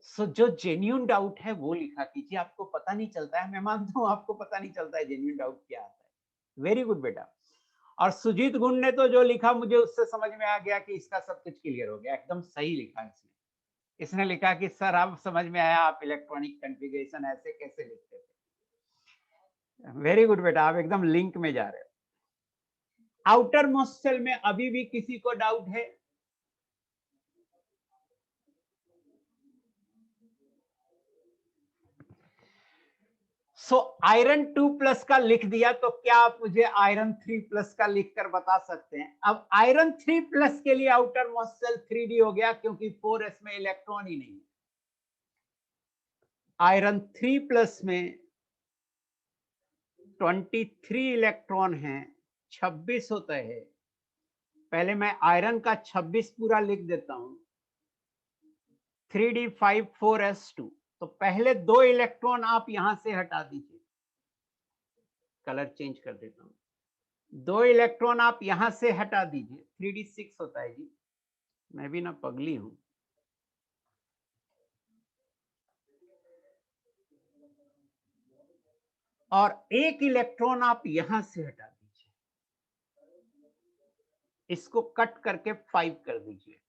सो जो जेन्युइन डाउट है वो लिखा कीजिए। आपको पता नहीं चलता है, मैं मानता हूं आपको पता नहीं चलता है जेन्युइन डाउट क्या आता है। वेरी गुड बेटा। और सुजीत गुंड ने तो जो लिखा मुझे उससे समझ में आ गया कि इसका सब कुछ क्लियर हो गया, एकदम सही लिखा इसने। इसने लिखा कि सर आप समझ में आया, आप इलेक्ट्रॉनिक कॉन्फ़िगरेशन ऐसे कैसे लिखते थे। वेरी गुड बेटा, आप एकदम लिंक में जा रहे हो। आउटर मोस्ट सेल में अभी भी किसी को डाउट है? सो आयरन 2+ का लिख दिया, तो क्या आप मुझे आयरन 3+ का लिखकर बता सकते हैं? अब आयरन 3+ के लिए आउटर मोस्ट शेल 3d हो गया, क्योंकि 4s में इलेक्ट्रॉन ही नहीं है। आयरन 3+ में 23 इलेक्ट्रॉन हैं, 26 होता है। पहले मैं आयरन का 26 पूरा लिख देता हूं, 3d5 4s2। तो पहले 2 इलेक्ट्रॉन आप यहां से हटा दीजिए, कलर चेंज कर देता हूं। 2 इलेक्ट्रॉन आप यहां से हटा दीजिए, 3d6 होता है जी, मैं भी ना पगली हूं। और 1 इलेक्ट्रॉन आप यहां से हटा दीजिए, इसको कट करके 5 कर दीजिए।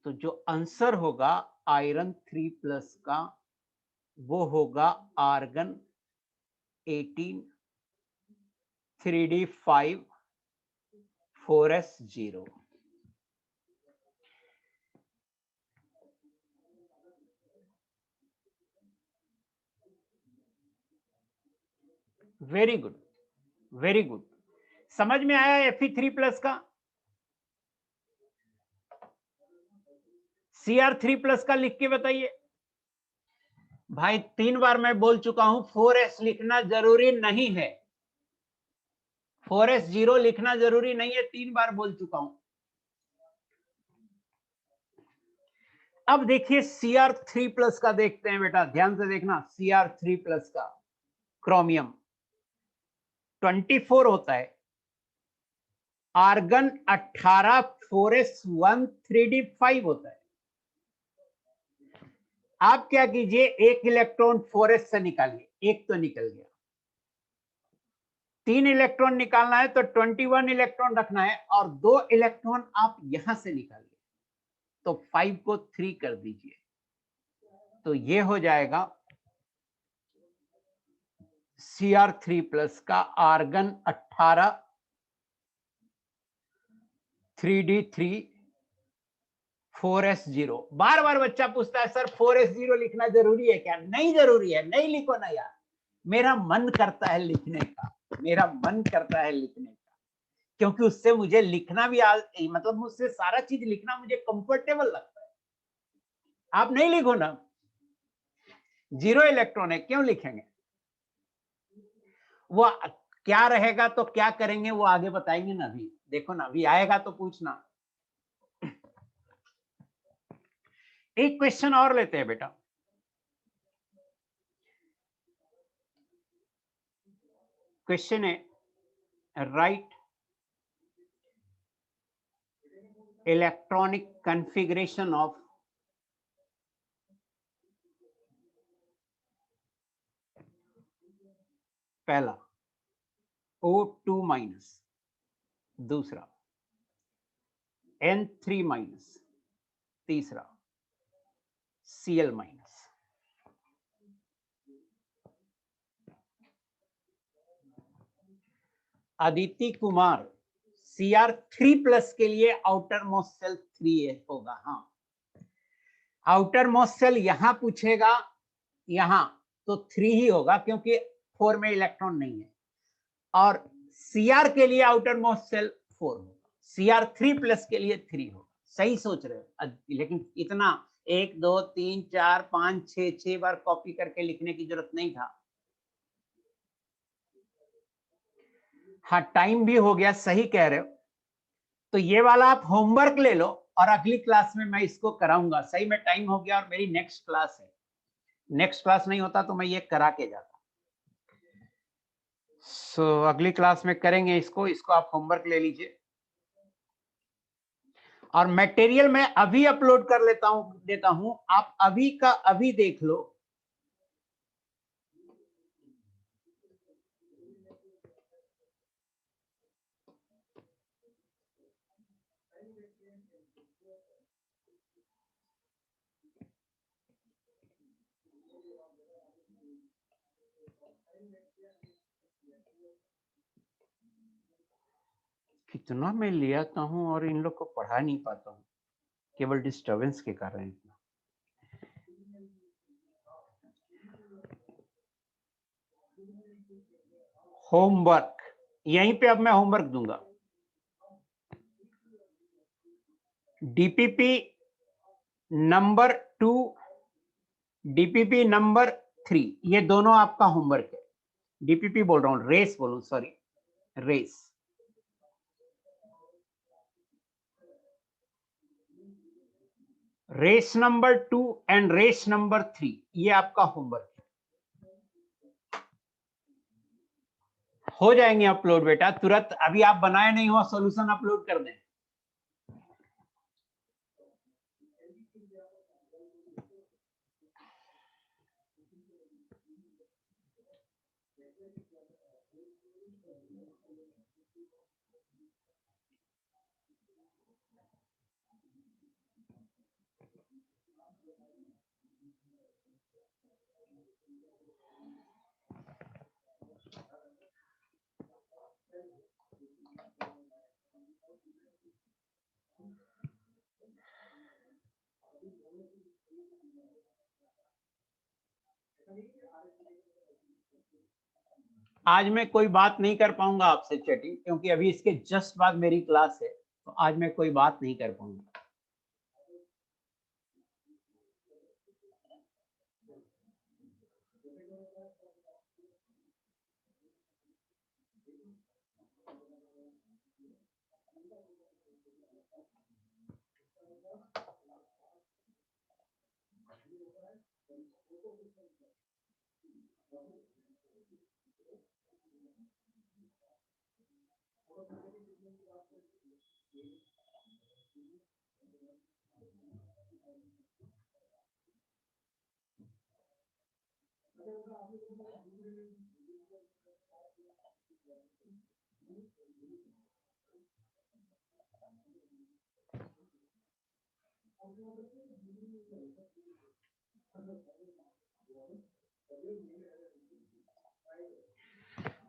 तो जो आंसर होगा आयरन 3+ का, वो होगा argon 18 3d5 4s0। Very good, very good. समझ में आया Fe3+ का? Cr3+ का लिख के बताइए भाई। 3 बार मैं बोल चुका हूं, 4s लिखना जरूरी नहीं है, 4s0 लिखना जरूरी नहीं है, 3 बार बोल चुका हूं। अब देखिए Cr3+ का देखते हैं बेटा, ध्यान से देखना। Cr3+ का क्रोमियम 24 होता है, आर्गन 18 4s1 3d5 होता है। आप क्या कीजिए, 1 इलेक्ट्रॉन 4s से निकालिए, एक तो निकल गया। 3 इलेक्ट्रॉन निकालना है तो 21 इलेक्ट्रॉन रखना है, और 2 इलेक्ट्रॉन आप यहां से निकालिए, तो 5 को 3 कर दीजिए, तो ये हो जाएगा Cr3+ का आर्गन 18 3d3 4s0। बार बार बच्चा पूछता है सर 4s0 लिखना जरूरी है क्या? नहीं जरूरी है, नहीं लिखो ना यार, मेरा मन करता है लिखने का, मेरा मन करता है लिखने का, क्योंकि उससे मुझे लिखना भी मतलब मुझसे सारा चीज लिखना मुझे कंफर्टेबल लगता है। आप नहीं लिखो ना, 0 इलेक्ट्रॉन है, क्यों लिखेंगे? वो क्या रहेगा तो क्या करेंगे वो आगे बताएंगे ना। अभी देखो ना, अभी आएगा तो पूछना। एक क्वेश्चन और लेते हैं बेटा। क्वेश्चन है, राइट इलेक्ट्रॉनिक कॉन्फ़िगरेशन ऑफ पहला O2-, दूसरा N3-, तीसरा Cl-। अदिति कुमार, Cr3+ के लिए आउटर मोस्ट शेल 3 होगा। हाँ, आउटर मोस्ट शेल यहां पूछेगा, यहां तो 3 ही होगा, क्योंकि 4 में इलेक्ट्रॉन नहीं है। और Cr के लिए आउटर मोस्ट शेल 4 होगा, Cr3+ के लिए 3 होगा। सही सोच रहे हो, लेकिन इतना 1 2 3 4 5 6 बार कॉपी करके लिखने की जरूरत नहीं था। हाँ, टाइम भी हो गया, सही कह रहे हो। तो ये वाला आप होमवर्क ले लो, और अगली क्लास में मैं इसको कराऊंगा। सही में टाइम हो गया और मेरी नेक्स्ट क्लास है, नेक्स्ट क्लास नहीं होता तो मैं ये करा के जाता। सो अगली क्लास में करेंगे इसको आप होमवर्क ले लीजिए। और मटेरियल मैं अभी अपलोड कर देता हूं, आप अभी का अभी देख लो। कितना मैं ले आता हूं और इन लोग को पढ़ा नहीं पाता हूं, केवल डिस्टरबेंस के कारण। होमवर्क, यहीं पे अब मैं होमवर्क दूंगा। डीपीपी नंबर 2, डीपीपी नंबर 3, ये दोनों आपका होमवर्क है। डीपीपी बोल रहा हूं, रेस बोलूं, sorry, race. Race number 2 and race number 3, ये आपका होमवर्क है। हो जाएंगे अपलोड बेटा तुरंत, अभी आप बनाए नहीं हो, सॉल्यूशन अपलोड कर दें। आज मैं कोई बात नहीं कर पाऊंगा आपसे चैटिंग, क्योंकि अभी इसके जस्ट बाद मेरी क्लास है, तो आज मैं कोई बात नहीं कर पाऊंगा।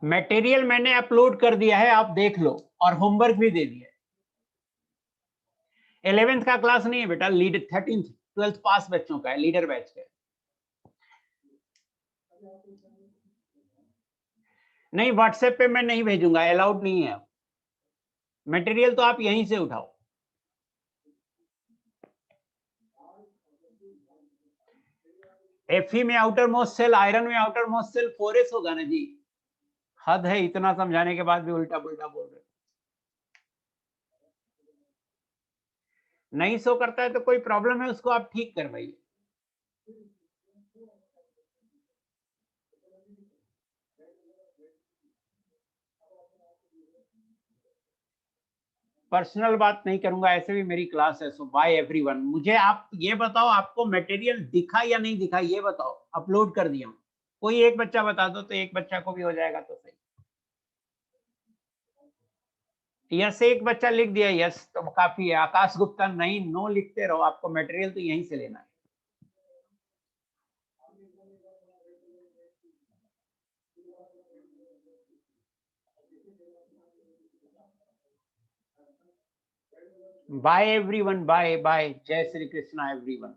मटेरियल मैंने अपलोड कर दिया है, आप देख लो, और होमवर्क भी दे दिया है। 11th का क्लास नहीं है बेटा, लीडर 13th 12th पास बच्चों का है, लीडर बैच का है। नहीं, व्हाट्सएप पे मैं नहीं भेजूंगा, अलाउड नहीं है। मटेरियल तो आप यहीं से उठाओ। Fe में आउटर मोस्ट सेल, आयरन में आउटर मोस्ट सेल 4s होगा ना जी। हद है, इतना समझाने के बाद भी उल्टा पुल्टा बोल रहे। नहीं शो करता है तो कोई प्रॉब्लम है, उसको आप ठीक करवाइए। पर्सनल बात नहीं करूंगा, ऐसे भी मेरी क्लास है। सो बाय एवरीवन। मुझे आप ये बताओ, आपको मटेरियल दिखा या नहीं दिखा, ये बताओ। अपलोड कर दिया, कोई एक बच्चा बता दो, तो एक बच्चा को भी हो जाएगा तो सही। यस, एक बच्चा लिख दिया यस, तो काफी है। आकाश गुप्ता नहीं, नो लिखते रहो, आपको मटेरियल तो यहीं से लेना है। बाय एवरीवन, बाय बाय, जय श्री कृष्णा एवरीवन।